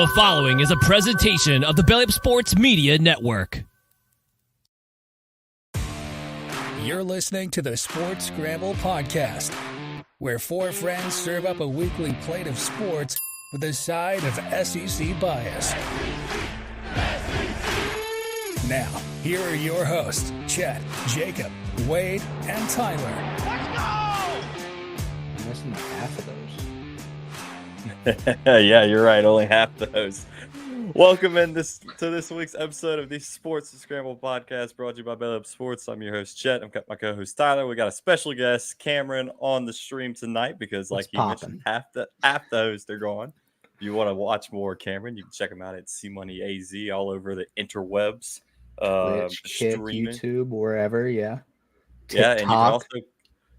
The following is a presentation of the Belly Up Sports Media Network. You're listening to the Sports Scramble podcast, where four friends serve up a weekly plate of sports with a side of SEC bias. Now, here are your hosts, Chet, Jacob, Wade, and Tyler. Let's go! I'm missing half of those. Yeah, you're right. Only half those. Welcome to this week's episode of the Sports Scramble podcast, brought to you by Belly Up Sports. I'm your host Chet. I'm got my co-host Tyler. We got a special guest, Cameron, on the stream tonight because, like he mentioned, half the hosts are gone. If you want to watch more Cameron, you can check him out at C Money AZ all over the interwebs, Twitch, Kick, streaming. YouTube, wherever. Yeah, TikTok, and you can also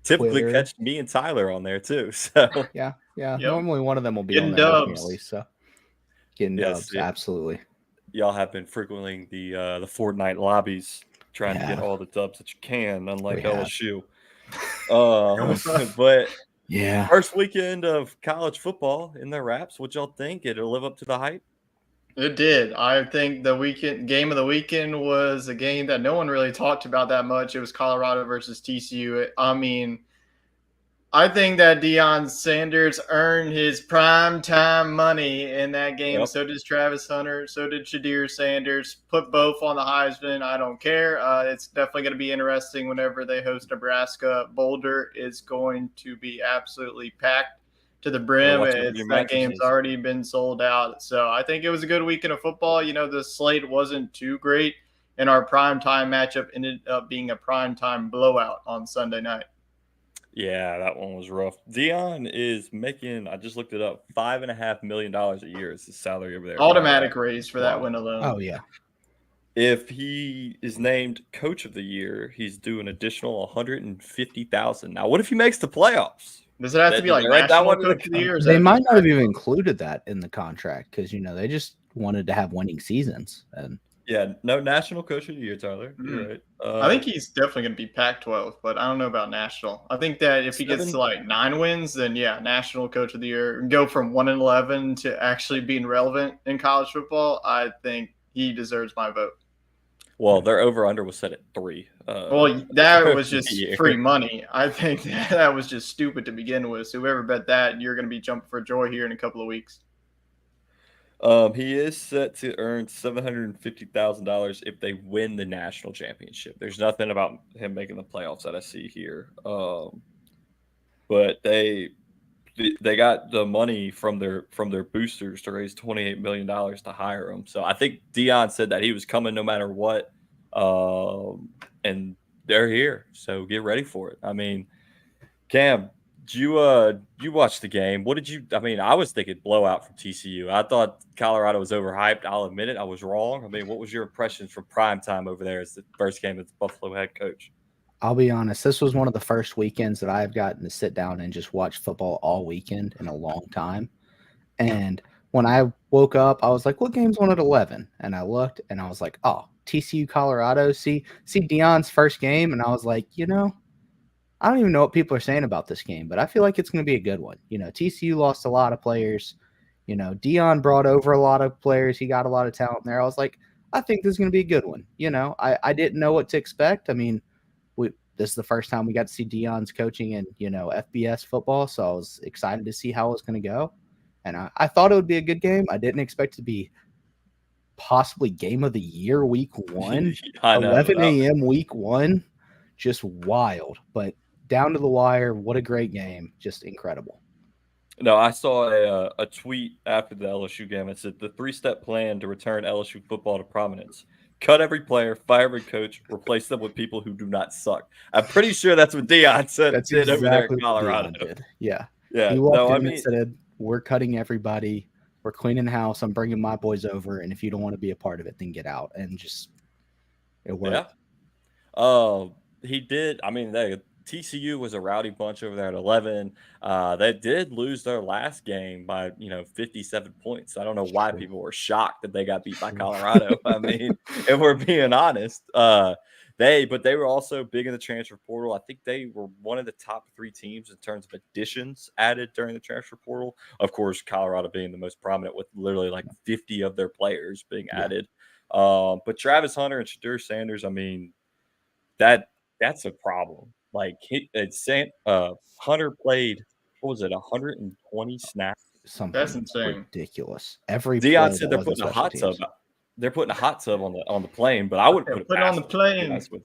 typically Twitter. catch me and Tyler on there too. So yeah. Yep. Normally one of them will be Getting on there with me dubs. at least. So getting Yes, dubs, yeah. absolutely. Y'all have been frequenting the Fortnite lobbies, trying to Yeah. get all the dubs that you can, unlike We have. LSU. But Yeah, first weekend of college football in their wraps. What y'all think? It'll live up to the hype? It did. I think the weekend game of the weekend was a game that no one really talked about that much. It was Colorado versus TCU. I think that Deion Sanders earned his prime time money in that game. Yep. So does Travis Hunter. So did Shadir Sanders. Put both on the Heisman. I don't care. It's definitely going to be interesting whenever they host Nebraska. Boulder is going to be absolutely packed to the brim. Watch it with your That game's mattresses. already been sold out. So I think it was a good weekend of football. You know, the slate wasn't too great, and our primetime matchup ended up being a primetime blowout on Sunday night. Yeah, that one was rough. Dion is making, I just looked it up, $5.5 million a year is his salary over there. Automatic raise for that Wow. win alone. oh yeah. If he is named coach of the year, he's due an additional $150,000. Now, what if he makes the playoffs? Does it have to be like Did I write that national one in the coach of the year? or is They that might just not have even included that in the contract because they just wanted to have winning seasons. And Yeah, no national coach of the year, Tyler. You're right. I think he's definitely going to be Pac-12, but I don't know about national. I think that if he gets to like 9 wins, then yeah, national coach of the year. Go from 1-11 to actually being relevant in college football. I think he deserves my vote. Well, their over-under was set at 3. Well, that was just year. free money. I think that was just stupid to begin with. So whoever bet that, you're going to be jumping for joy here in a couple of weeks. He is set to earn $750,000 if they win the national championship. There's nothing about him making the playoffs that I see here. But they got the money from their boosters to raise $28 million to hire him. So I think Dion said that he was coming no matter what. And they're here. So get ready for it. I mean, Cam, you watched the game. What did you? I mean, I was thinking blowout from TCU. I thought Colorado was overhyped. I'll admit it. I was wrong. I mean, what was your impressions from primetime over there as the first game as the Buffalo head coach? I'll be honest, this was one of the first weekends that I've gotten to sit down and just watch football all weekend in a long time. And when I woke up, I was like, what game's on at 11? And I looked and I was like, oh, TCU Colorado. See Deion's first game. And I was like, I don't even know what people are saying about this game, but I feel like it's going to be a good one. TCU lost a lot of players. Deion brought over a lot of players. He got a lot of talent there. I was like, I think this is going to be a good one. I didn't know what to expect. I mean, this is the first time we got to see Deion's coaching in, FBS football. So I was excited to see how it was going to go. And I thought it would be a good game. I didn't expect it to be possibly game of the year week 1, 11 a.m. week 1. Just wild, but down to the wire. What a great game. Just incredible. No, I saw a tweet after the LSU game. It said the 3-step plan to return LSU football to prominence. Cut every player, fire every coach, replace them with people who do not suck. I'm pretty sure that's what Deion said. That's did exactly over there in what Colorado. Deion did. Yeah. Yeah. He walked in and said, we're cutting everybody. We're cleaning house. I'm bringing my boys over. And if you don't want to be a part of it, then get out. And just, it worked. Yeah. He did. I mean, TCU was a rowdy bunch over there at 11. They did lose their last game by 57 points. I don't know why people were shocked that they got beat by Colorado. I mean, if we're being honest, But they were also big in the transfer portal. I think they were one of the top 3 teams in terms of additions added during the transfer portal. Of course, Colorado being the most prominent with literally like 50 of their players being added. But Travis Hunter and Shadur Sanders, I mean, that's a problem. Like Hunter played, what was it, 120 snaps? Something That's insane. ridiculous. Every Dion play said that they're wasn't putting a special hot teams. tub. They're putting a hot tub on the plane, but I wouldn't put Put it on the past them, to be plane. honest with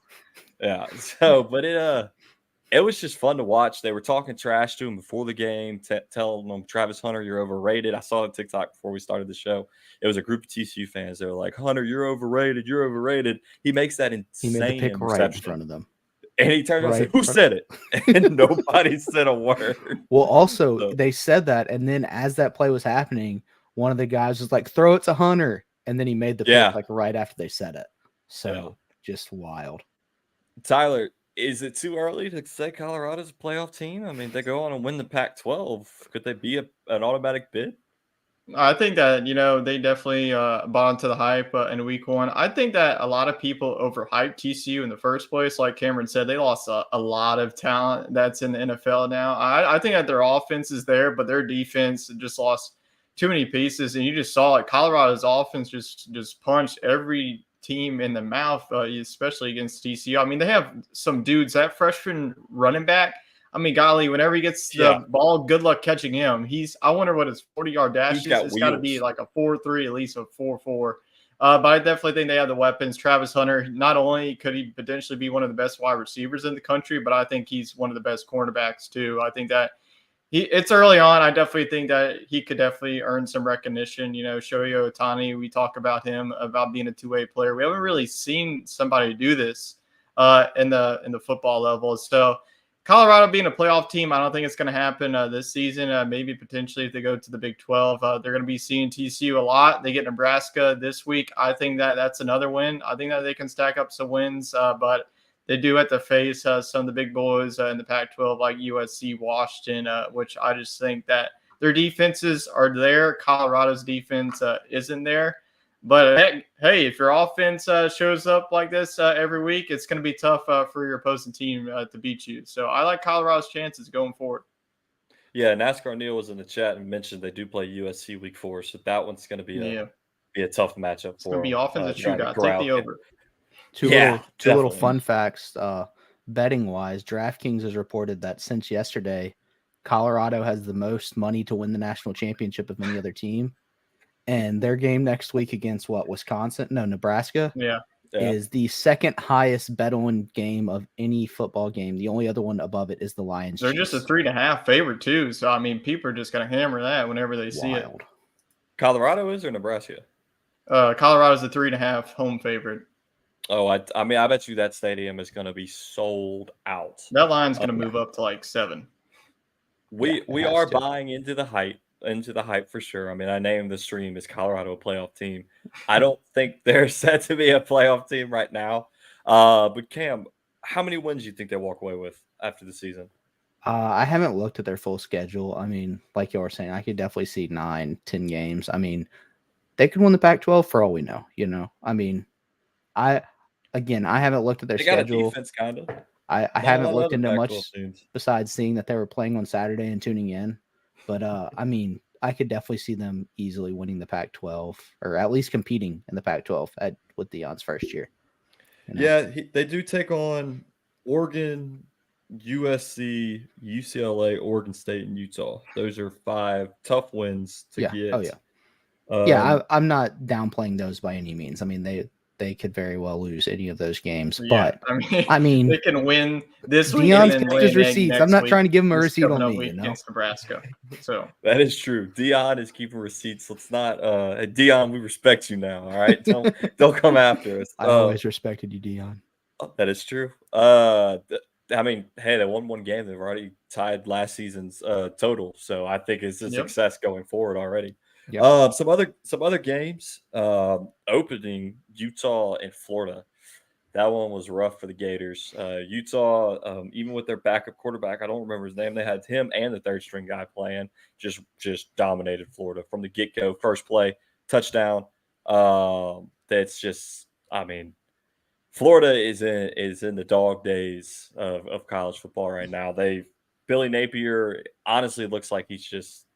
you. Yeah. So, but it was just fun to watch. They were talking trash to him before the game, telling him, Travis Hunter, you're overrated. I saw it on TikTok before we started the show. It was a group of TCU fans. They were like, Hunter, you're overrated. You're overrated. He makes that insane He made the pick interception. right in front of them. And he turned around and said, who said it? And nobody said a word. Well, also, they said that. And then as that play was happening, one of the guys was like, throw it to Hunter. And then he made the pick like right after they said it. So just wild. Tyler, is it too early to say Colorado's a playoff team? I mean, they go on and win the Pac-12. Could they be an automatic bid? I think that, they definitely bought onto the hype in week 1. I think that a lot of people overhyped TCU in the first place. Like Cameron said, they lost a lot of talent that's in the NFL now. I think that their offense is there, but their defense just lost too many pieces. And you just saw it. Colorado's offense just punched every team in the mouth, especially against TCU. I mean, they have some dudes, that freshman running back, I mean, golly, whenever he gets the ball, good luck catching him. I wonder what his 40-yard dash is. It's got to be like a 4.3, at least a 4.4. But I definitely think they have the weapons. Travis Hunter, not only could he potentially be one of the best wide receivers in the country, but I think he's one of the best cornerbacks too. I think that it's early on. I definitely think that he could definitely earn some recognition. Shohei Ohtani, we talk about him, about being a two-way player. We haven't really seen somebody do this in the football level. So Colorado being a playoff team, I don't think it's going to happen this season. Maybe potentially if they go to the Big 12, they're going to be seeing TCU a lot. They get Nebraska this week. I think that's another win. I think that they can stack up some wins, but they do have to face some of the big boys in the Pac-12 like USC, Washington, which I just think that their defenses are there. Colorado's defense isn't there. But hey, if your offense shows up like this every week, it's going to be tough for your opposing team to beat you. So I like Colorado's chances going forward. Yeah, NASCAR Neil was in the chat and mentioned they do play USC week 4, so that one's going to be a tough matchup it's going to be offensive shootout. Take the over. Two little fun facts. Betting wise, DraftKings has reported that since yesterday, Colorado has the most money to win the national championship of any other team. And their game next week against Nebraska is the second highest bet on game of any football game. The only other one above it is the Lions. They're just a 3.5 favorite too. So, I mean, people are just going to hammer that whenever they see it. Colorado is or Nebraska? Colorado's a 3.5 home favorite. Oh, I mean, I bet you that stadium is going to be sold out. That line's going to move up to like 7. We are buying into the hype. For sure. I mean, I named the stream as Colorado a playoff team. I don't think they're set to be a playoff team right now. But Cam, how many wins do you think they walk away with after the season? I haven't looked at their full schedule. I mean, like you were saying, I could definitely see 9-10 games. I mean, they could win the Pac-12 for all we know. I mean, I haven't looked at their schedule. Got a defense, kind of. I haven't looked into much besides seeing that they were playing on Saturday and tuning in. But, I mean, I could definitely see them easily winning the Pac-12 or at least competing in the Pac-12 with Deion's first year. Yeah, they do take on Oregon, USC, UCLA, Oregon State, and Utah. Those are 5 tough wins to get. Oh, yeah. I'm not downplaying those by any means. I mean, they could very well lose any of those games. Yeah, but I mean, they can win this week. Deion's got his receipts. I'm not trying to give him a receipt on me. Against Nebraska. So that is true. Deion is keeping receipts. Let's not. Deion, we respect you now. All right, don't come after us. I always respected you, Deion. That is true. I mean, hey, they won 1 game. They've already tied last season's total. So I think it's a success going forward already. Yep. Some other games. Opening Utah and Florida. That one was rough for the Gators. Utah, even with their backup quarterback, I don't remember his name. They had him and the third string guy playing. Just dominated Florida from the get go. First play, touchdown. That's just, I mean, Florida is in the dog days of college football right now. Billy Napier honestly looks like he's just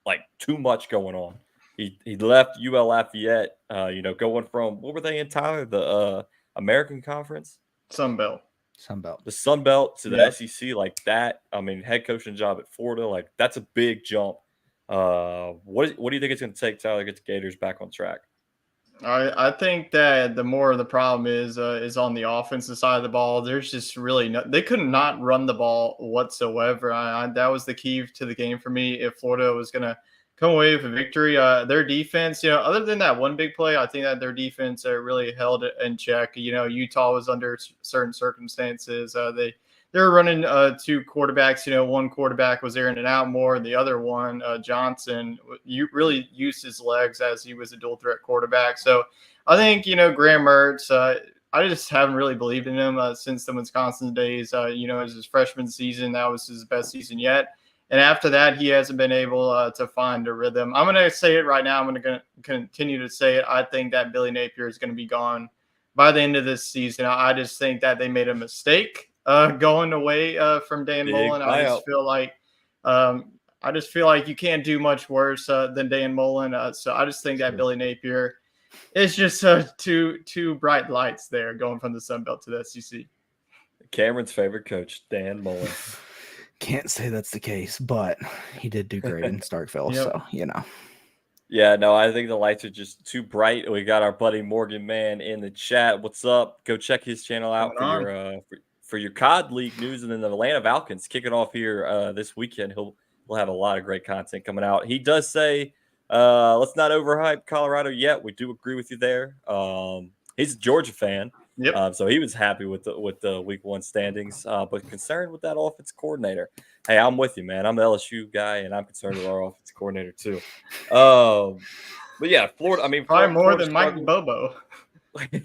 like too much going on. He left UL Lafayette, going from what were they in, Tyler? The American Conference, Sunbelt. Sunbelt. the Sun Belt to the Yep. SEC, like that. I mean, head coaching job at Florida, like that's a big jump. What do you think it's going to take, Tyler, to get the Gators back on track? I think that the more of the problem is on the offensive side of the ball. There's just really they could not run the ball whatsoever. That was the key to the game for me. If Florida was going to come away with a victory, their defense, other than that one big play, I think that their defense really held it in check. Utah was under certain circumstances. They were running two quarterbacks. One quarterback was Aaron and out more. The other one, Johnson, you really used his legs as he was a dual threat quarterback. So I think, Graham Mertz, I just haven't really believed in him since the Wisconsin days. As his freshman season, that was his best season yet. And after that, he hasn't been able to find a rhythm. I'm going to say it right now. I'm going to continue to say it. I think that Billy Napier is going to be gone by the end of this season. I just think that they made a mistake going away from Dan Mullen. I just feel like you can't do much worse than Dan Mullen. So I just think that Billy Napier is just two bright lights there going from the Sun Belt to the SEC. Cameron's favorite coach, Dan Mullen. Can't say that's the case, but he did do great in Starkville, Yep. so Yeah, no, I think the lights are just too bright. We got our buddy Morgan Mann in the chat. What's up? Go check his channel out for your COD League news, and then the Atlanta Falcons kicking off here this weekend. He'll have a lot of great content coming out. He does say, let's not overhype Colorado yet. We do agree with you there. He's a Georgia fan. Yep. So he was happy with the week 1 standings, but concerned with that offense coordinator. Hey, I'm with you, man. I'm the LSU guy, and I'm concerned with our offense coordinator too. But yeah, Florida. I mean, probably more Florida than Mike Bobo.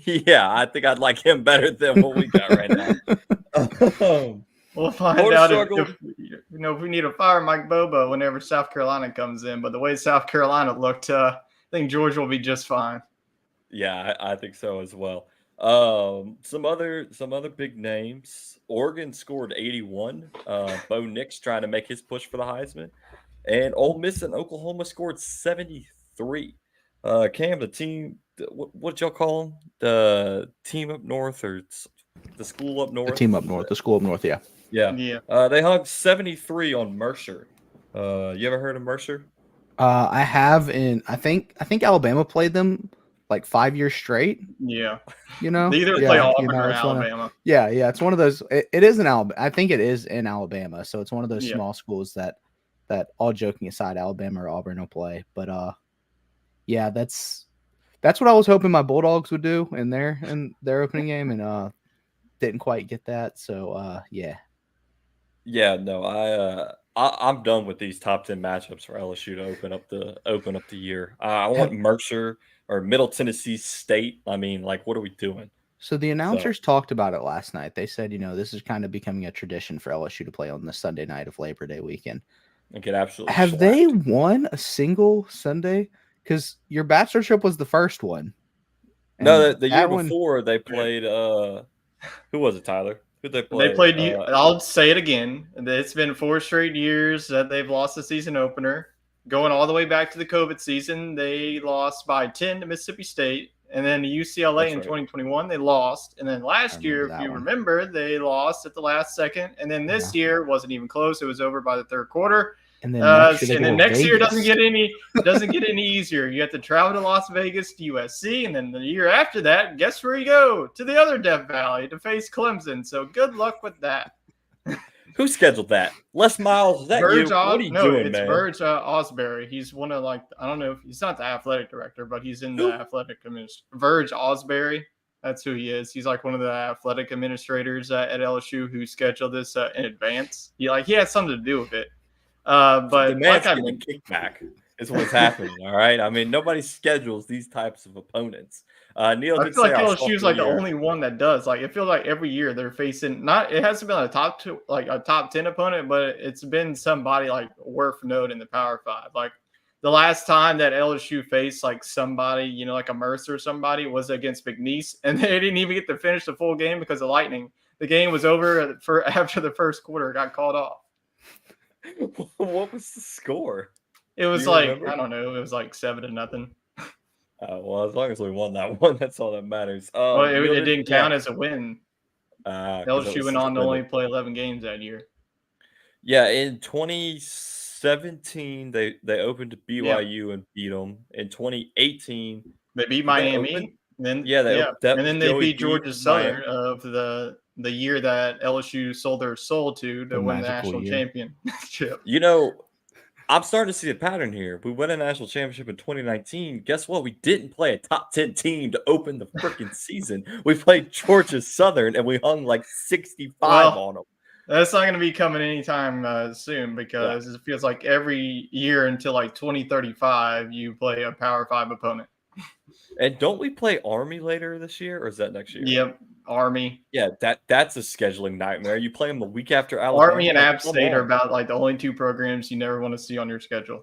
Yeah, I think I'd like him better than what we got right now. We'll find out if we need to fire Mike Bobo whenever South Carolina comes in. But the way South Carolina looked, I think Georgia will be just fine. Yeah, I think so as well. Some other big names. Oregon scored 81. Bo Nix trying to make his push for the Heisman, and Ole Miss and Oklahoma scored 73. Cam, the team, what did y'all call them? The team up north or the school up north? the team up north, the school up north, yeah. They hung 73 on Mercer. You ever heard of Mercer? I have, and I think Alabama played them like 5 years straight. Yeah. They either play Auburn or Alabama. It's one of those. It is in Alabama. I think it is in Alabama. So it's one of those small schools that all joking aside, Alabama or Auburn will play. But that's what I was hoping my Bulldogs would do in their opening game, and didn't quite get that. So yeah. Yeah, no, I'm done with these top 10 matchups for LSU to open up the year. I want Mercer or Middle Tennessee State. I mean, like, what are we doing? So the announcers talked about it last night. They said, this is kind of becoming a tradition for LSU to play on the Sunday night of Labor Day weekend. And get absolutely Have slapped. they won a single Sunday? Because your bachelorship was the first one. No, the year before they played. Who was it, Tyler? Who'd they play? They played. I'll say it again. It's been 4 straight years that they've lost the season opener. Going all the way back to the COVID season, they lost by 10 to Mississippi State. And then to UCLA in 2021, they lost. And then last year, if you remember, they lost at the last second. And then this year wasn't even close. It was over by the third quarter. And then next year doesn't get any easier. You have to travel to Las Vegas to USC, and then the year after that, guess where you go? To the other Death Valley to face Clemson. So good luck with that. Who scheduled that? Les Miles, is that you? What are you doing, man? It's Verge Osbury. He's one of I don't know if he's not the athletic director, but he's in the athletic administration. Verge Osbury. That's who he is. He's like one of the athletic administrators at LSU who scheduled this in advance. He has something to do with it. But the man's getting a kickback is what's happening. All right. I mean, nobody schedules these types of opponents. Neil, I feel like LSU is like the only one that does. Like, it feels like every year they're facing it hasn't been a top 10 opponent, but it's been somebody like worth note in the Power 5. Like the last time that LSU faced like somebody, like a Mercer or somebody, was against McNeese, and they didn't even get to finish the full game because of lightning. The game was over after the first quarter, got called off. What was the score? It was you like, remember? I don't know, it was like 7-0. Well, as long as we won that one, that's all that matters. Well, it Yielded, didn't count as a win. 'cause it LSU was went on to only suspended. play 11 games that year. Yeah, in 2017, they opened Yeah, BYU and beat them. In 2018, they beat did they open? Miami. Then Yeah, that and was then they Joey beat B Georgia from Southern Miami. of the year that LSU sold their soul to The win the magical national year. championship. I'm starting to see a pattern here. We won a national championship in 2019. Guess what? We didn't play a top 10 team to open the freaking season. We played Georgia Southern, and we hung like 65 Well, on them. that's not going to be coming anytime soon Yeah. because it feels like every year until like 2035 you play a Power 5 opponent. And don't we play Army later this year, or is that next year? Yep, Army. Yeah, that's a scheduling nightmare. You play them the week after Alabama. Army and like, App come State are on. about like the only two programs you never want to see on your schedule.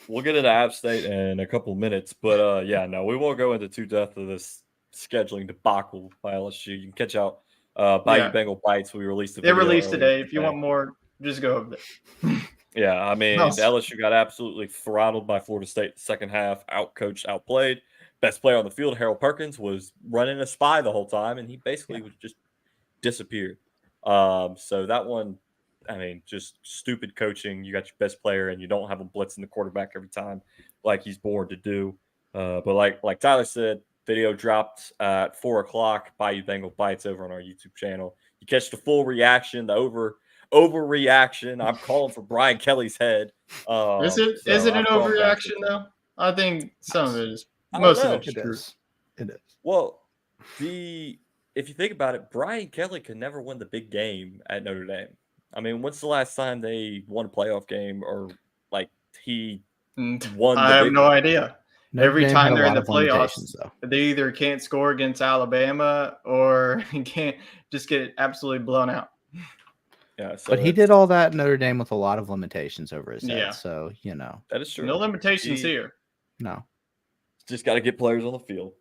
We'll get into App State in a couple of minutes, but yeah, no, we won't go into too depth of this scheduling debacle by LSU. You can catch out Bayou Yeah. Bengal Bites. We released the They video released earlier today. If you want more, just go over there. Yeah, I mean, Nice. the LSU got absolutely throttled by Florida State the second half, outcoached, outplayed. Best player on the field, Harold Perkins, was running a spy the whole time, and he basically was just disappeared. So that one, I mean, just stupid coaching. You got your best player, and you don't have him blitzing the quarterback every time like he's born to do. But like Tyler said, video dropped at 4:00. Bayou Bengal Bites over on our YouTube channel. You catch the full reaction, the overreaction. I'm calling for Brian Kelly's head. Is it an overreaction though? I think some of it is. Most of it's true. It is. Well, if you think about it, Brian Kelly could never win the big game at Notre Dame. I mean, when's the last time they won a playoff game or like he won? I have no idea. Every Dame time had a they're in lot the of limitations, playoffs, though. they either can't score against Alabama or can't just get absolutely blown out. Yeah, so But he did all that at Notre Dame with a lot of limitations over his head. Yeah. So, that is true. No limitations here. No. Just got to get players on the field.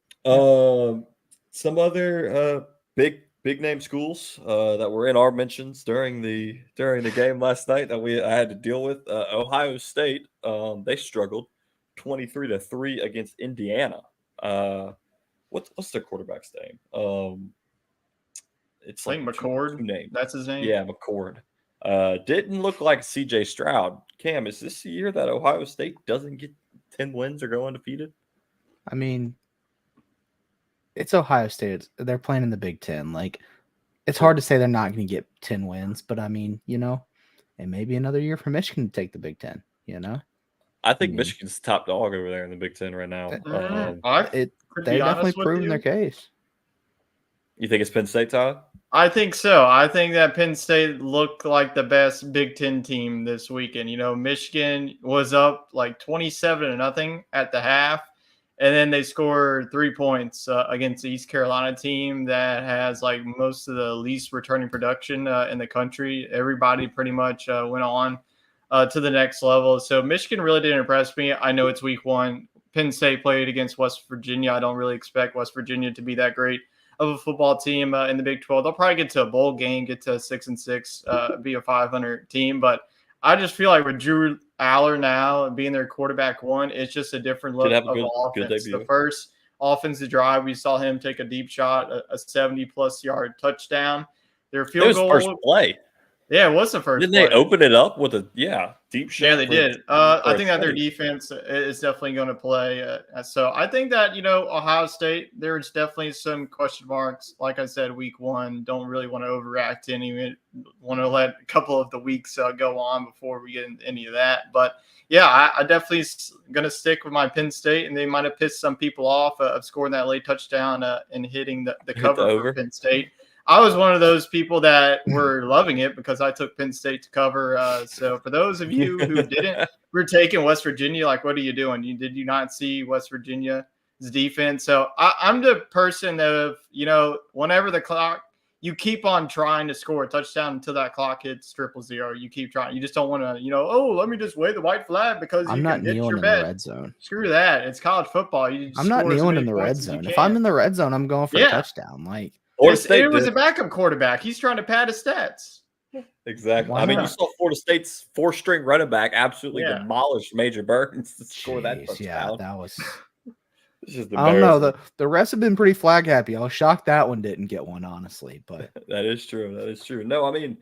Some other big name schools that were in our mentions during the game last night that I had to deal with. Ohio State, they struggled 23-3 against Indiana. What's their quarterback's name? It's I think like McCord. two names. That's his name. Yeah, McCord. Didn't look like CJ Stroud. Cam, is this the year that Ohio State doesn't get 10 wins or go undefeated? I mean, it's Ohio State. They're playing in the Big Ten. Like, it's hard to say they're not going to get 10 wins, but I mean, it may be another year for Michigan to take the Big Ten, I think Michigan's top dog over there in the Big Ten right now. They've definitely proven their case. You think it's Penn State, Tyler? I think so. I think that Penn State looked like the best Big Ten team this weekend. Michigan was up like 27-0 at the half, and then they scored 3 points against the East Carolina team that has like most of the least returning production in the country. Everybody pretty much went on to the next level. So Michigan really didn't impress me. I know it's week one. Penn State played against West Virginia. I don't really expect West Virginia to be that great of a football team in the Big 12. They'll probably get to a bowl game, get to 6-6, be a 500 team. But I just feel like with Drew Aller now being their quarterback one, it's just a different look of offense. The first offensive drive, we saw him take a deep shot, a 70-plus yard touchdown. Their field goal. First play. Yeah, it was the first. Didn't they open it up with a deep shot? Yeah, they did. I think that their defense is definitely going to play. So I think that Ohio State, there's definitely some question marks. Like I said, week one, don't really want to overreact to any. Want to let a couple of the weeks go on before we get into any of that. But yeah, I definitely going to stick with my Penn State, and they might have pissed some people off of scoring that late touchdown and hitting the cover for Penn State. I was one of those people that were loving it because I took Penn State to cover. So for those of you who didn't, we're taking West Virginia. Like, what are you doing? Did you not see West Virginia's defense? So I'm the person of, whenever the clock you keep on trying to score a touchdown until that clock hits 000. You keep trying. You just don't want to, let me just wave the white flag because I'm you not can ditch kneeling your in bet. the red zone. Screw that. It's college football. You just I'm not score as kneeling many in the red points as you zone. can. If I'm in the red zone, I'm going for a touchdown. Like Florida State it was did. a backup quarterback. He's trying to pad his stats. Exactly. Why I mean, you not? saw Florida State's 4-string running back absolutely Yeah. demolish Major Burns to score that Jeez, touchdown. yeah, that was. It's just I don't know. embarrassing. The refs have been pretty flag happy. I was shocked that one didn't get one, honestly. But That is true. That is true. No, I mean,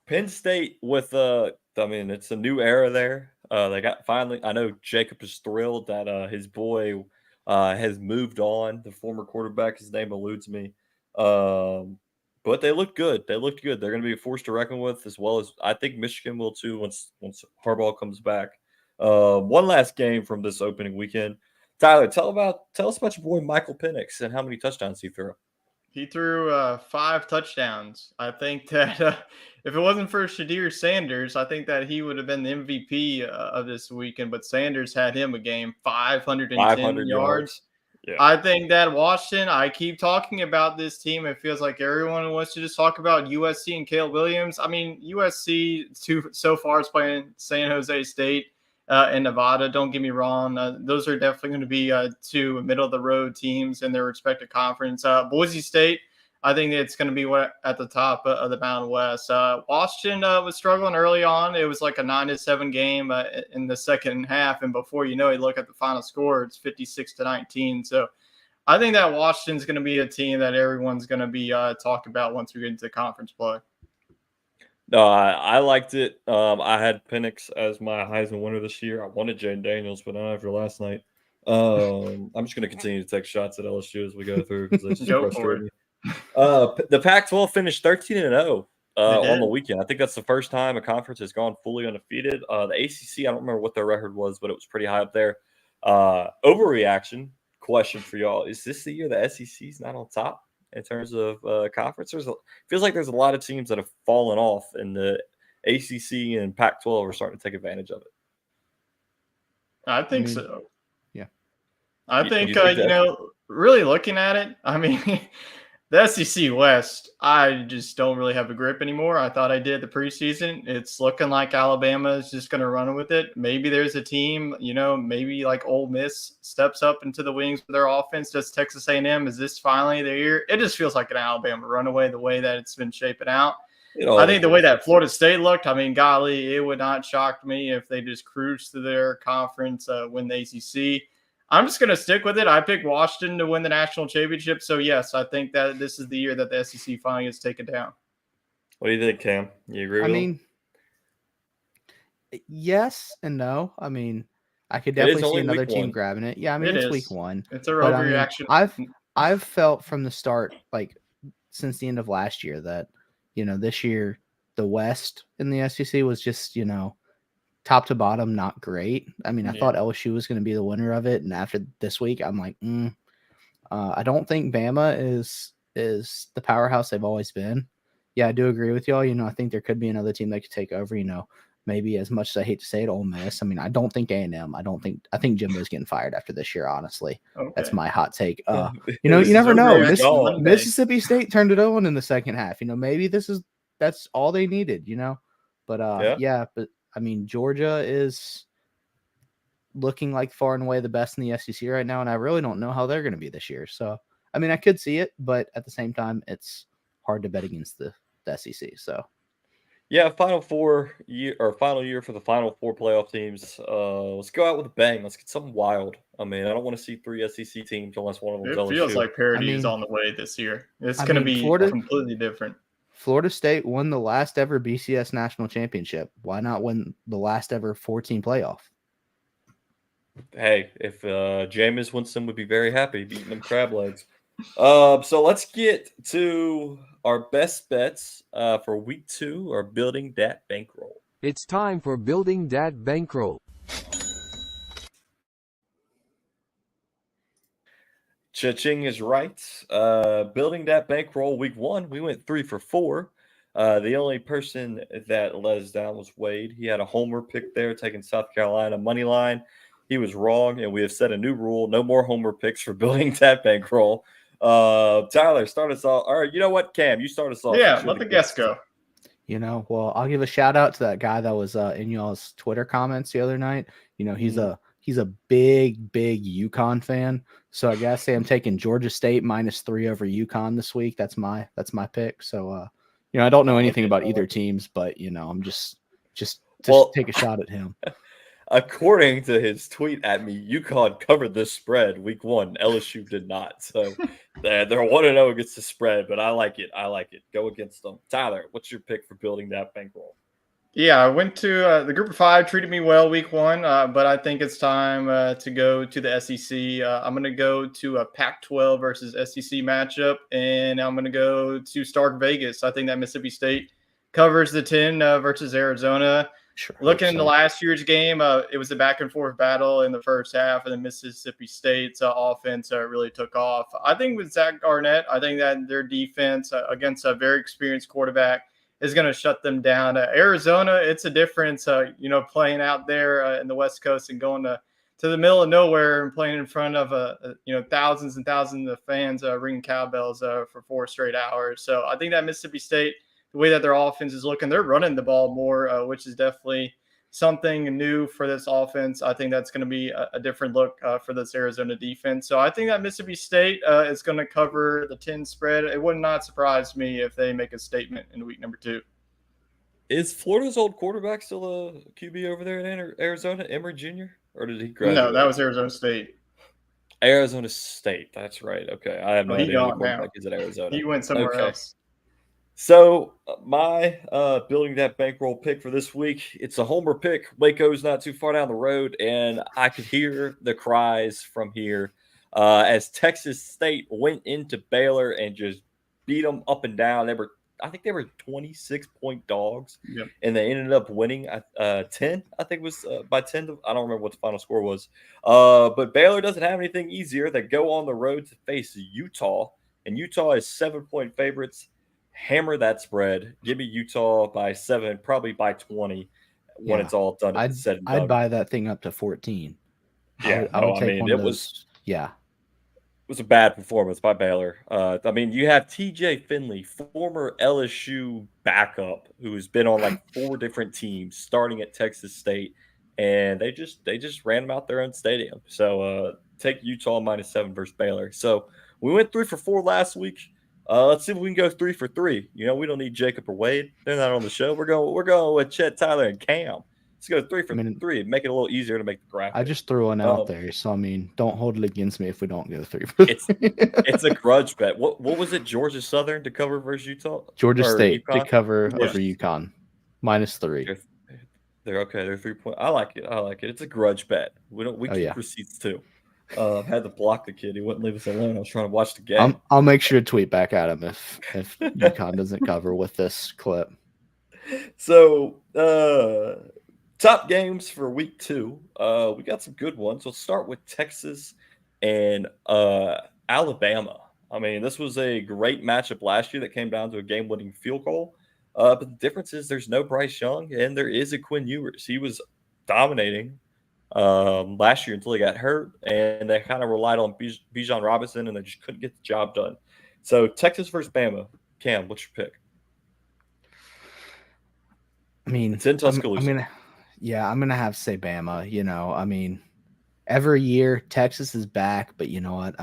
Penn State with it's a new era there. They got finally. I know Jacob is thrilled that his boy has moved on. The former quarterback, his name eludes me. But they look good. They looked good. They're going to be a force to reckon with, as well as I think Michigan will too once Harbaugh comes back. One last game from this opening weekend. Tyler, tell us about your boy Michael Penix and how many touchdowns he threw. He threw 5 touchdowns. I think that if it wasn't for Shadir Sanders, I think that he would have been the MVP of this weekend. But Sanders had him a game, 510 500 yards. Yeah. I think that Washington, I keep talking about this team. It feels like everyone wants to just talk about USC and Caleb Williams. I mean, USC so far is playing San Jose State and Nevada. Don't get me wrong. Those are definitely going to be 2 middle-of-the-road teams in their respective conference. Boise State, I think it's going to be at the top of the Mountain West. Washington was struggling early on. It was like a 9-7 game in the second half, and before you know it, look at the final score, it's 56-19. So I think that Washington's going to be a team that everyone's going to be talking about once we get into conference play. No, I liked it. I had Penix as my Heisman winner this year. I wanted Jaden Daniels, but not after last night. I'm just going to continue to take shots at LSU as we go through because it's just frustrating. The Pac-12 finished 13-0 on the weekend. I think that's the first time a conference has gone fully undefeated. The ACC, I don't remember what their record was, but it was pretty high up there. Overreaction question for y'all: is this the year the SEC is not on top in terms of conference? Feels like there's a lot of teams that have fallen off, and the ACC and Pac-12 are starting to take advantage of it. I think so. Yeah. I think, really looking at it, I mean, the SEC West, I just don't really have a grip anymore. I thought I did the preseason. It's looking like Alabama is just going to run with it. Maybe there's a team, maybe like Ole Miss steps up into the wings with their offense. Does Texas A&M? Is this finally their year? It just feels like an Alabama runaway the way that it's been shaping out. I think the way that Florida State looked, I mean, golly, it would not shock me if they just cruise to their conference, win the ACC. I'm just going to stick with it. I picked Washington to win the national championship. So, yes, I think that this is the year that the SEC finally gets taken down. What do you think, Cam? You agree with me? Yes and no. I mean, I could definitely see another team grabbing it. Yeah, I mean, it's week 1. It's a overreaction. I've felt from the start, like since the end of last year, that, this year the West in the SEC was just, top to bottom, not great. I mean, I thought LSU was going to be the winner of it, and after this week, I'm like, I don't think Bama is the powerhouse they've always been. Yeah, I do agree with y'all. I think there could be another team that could take over. Maybe as much as I hate to say it, Ole Miss. I mean, I don't think A&M. I think Jimbo's getting fired after this year. Honestly, That's my hot take. You never know. Mississippi State turned it on in the second half. Maybe that's all they needed. But but. I mean, Georgia is looking like far and away the best in the SEC right now, and I really don't know how they're going to be this year. So, I mean, I could see it, but at the same time, it's hard to bet against the SEC. So, yeah, final year for the Final Four playoff teams. Let's go out with a bang. Let's get something wild. I mean, I don't want to see 3 SEC teams unless one of them. It feels like parity is on the way this year. It's going to be completely different. Florida State won the last ever BCS national championship. Why not win the last ever 14 playoff? Hey, if Jameis Winston would be very happy eating them crab legs. So let's get to our best bets for week 2 or building that bankroll. It's time for building that bankroll. Cha-ching is right. Building that bankroll week 1, we went 3 for 4. The only person that let us down was Wade. He had a homer pick there, taking South Carolina money line. He was wrong, and we have set a new rule: no more homer picks for building that bankroll. Tyler, start us off. All right, you know what, Cam, you start us off. Yeah, let the guests go. Well, I'll give a shout out to that guy that was in y'all's Twitter comments the other night. He's a big UConn fan. So I gotta say I'm taking Georgia State -3 over UConn this week. That's my pick. So I don't know anything about either teams, but I'm just take a shot at him. According to his tweet at me, UConn covered this spread week 1. LSU did not. So they're 1-0 against the spread, but I like it. Go against them. Tyler, what's your pick for building that bankroll? Yeah, I went to the group of 5, treated me well week 1, but I think it's time to go to the SEC. I'm going to go to a Pac-12 versus SEC matchup, and I'm going to go to Stark Vegas. I think that Mississippi State covers the 10 versus Arizona. Sure, Looking into last year's game, it was a back-and-forth battle in the first half, and the Mississippi State's offense really took off. I think with Zach Garnett, I think that their defense against a very experienced quarterback is going to shut them down. Arizona, it's a difference, playing out there in the West Coast and going to the middle of nowhere and playing in front of thousands and thousands of fans ringing cowbells for 4 straight hours. So I think that Mississippi State, the way that their offense is looking, they're running the ball more, which is definitely something new for this offense. I think that's going to be a different look for this Arizona defense. So I think that Mississippi State is going to cover the 10 spread. It would not surprise me if they make a statement in week number 2. Is Florida's old quarterback still a QB over there in Arizona, Emory Jr., or did he graduate? No, that was Arizona State. Arizona State, that's right. Okay, I have no idea who the quarterback is at Arizona. He went somewhere else. So my building that bankroll pick for this week, it's a homer pick. Waco's not too far down the road, and I could hear the cries from here as Texas State went into Baylor and just beat them up and down. I think they were 26-point dogs, and they ended up winning 10. I think it was by 10. I don't remember what the final score was. But Baylor doesn't have anything easier. They go on the road to face Utah, and Utah is 7-point favorites. Hammer that spread. Give me Utah by 7, probably by 20 when it's all done. I'd buy that thing up to 14. Yeah, I would take one of those. Yeah. It was a bad performance by Baylor. You have TJ Finley, former LSU backup, who has been on like 4 different teams starting at Texas State, and they just ran them out their own stadium. So take Utah -7 versus Baylor. So we went 3 for 4 last week. Let's see if we can go 3 for 3. We don't need Jacob or Wade. They're not on the show. We're going with Chet, Tyler, and Cam. Let's go 3 for 3. Make it a little easier to make the graphic. I just threw one out there, so don't hold it against me if we don't go 3 for 3. It's a grudge bet. What was it? Georgia Southern to cover versus Utah. Georgia State UConn? To cover over UConn -3. They're okay. They're 3-point. I like it. It's a grudge bet. We keep receipts too. Had to block the kid. He wouldn't leave us alone. I was trying to watch the game. I'll make sure to tweet back at him if UConn doesn't cover with this clip. So, top games for week 2. We got some good ones. We'll start with Texas and Alabama. This was a great matchup last year that came down to a game-winning field goal. But the difference is there's no Bryce Young, and there is a Quinn Ewers. He was dominating last year until he got hurt, and they kind of relied on Bijan Robinson, and they just couldn't get the job done. So Texas versus Bama. Cam, what's your pick? It's in Tuscaloosa. I'm gonna have to say Bama. Every year Texas is back, but you know what?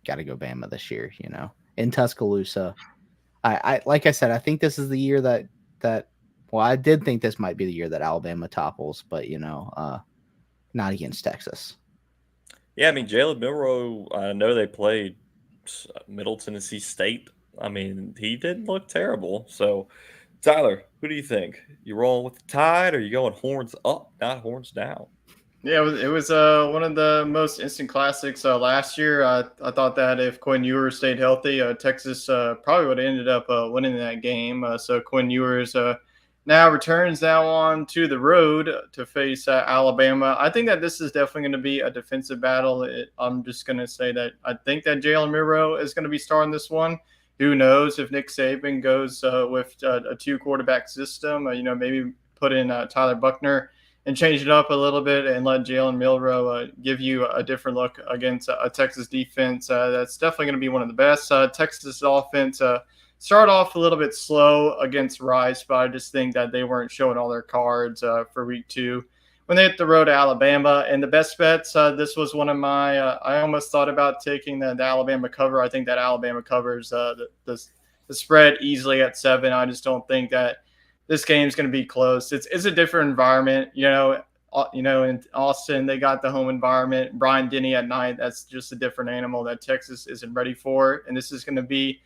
Gotta go Bama this year. In Tuscaloosa. I like I said, I think this is the year that I did think this might be the year that Alabama topples, but not against Texas. Yeah, Jalen Milroe, I know they played Middle Tennessee State. He didn't look terrible. So, Tyler, who do you think? You rolling with the Tide, or you going horns up, not horns down? Yeah, it was one of the most instant classics last year. I thought that if Quinn Ewers stayed healthy, Texas probably would have ended up winning that game. So Quinn Ewers now returns on to the road to face Alabama. I think that this is definitely going to be a defensive battle. I'm just going to say that I think that Jalen Milroe is going to be starting this one. Who knows if Nick Saban goes with a 2-quarterback system? Maybe put in Tyler Buchner and change it up a little bit and let Jalen Milroe give you a different look against a Texas defense that's definitely going to be one of the best. Texas offense start off a little bit slow against Rice, but I just think that they weren't showing all their cards for week 2 when they hit the road to Alabama. And the best bets, this was one of my I almost thought about taking the Alabama cover. I think that Alabama covers the spread easily at 7. I just don't think that this game's going to be close. It's a different environment, in Austin they got the home environment. Bryant Denny at night, that's just a different animal that Texas isn't ready for, and this is going to be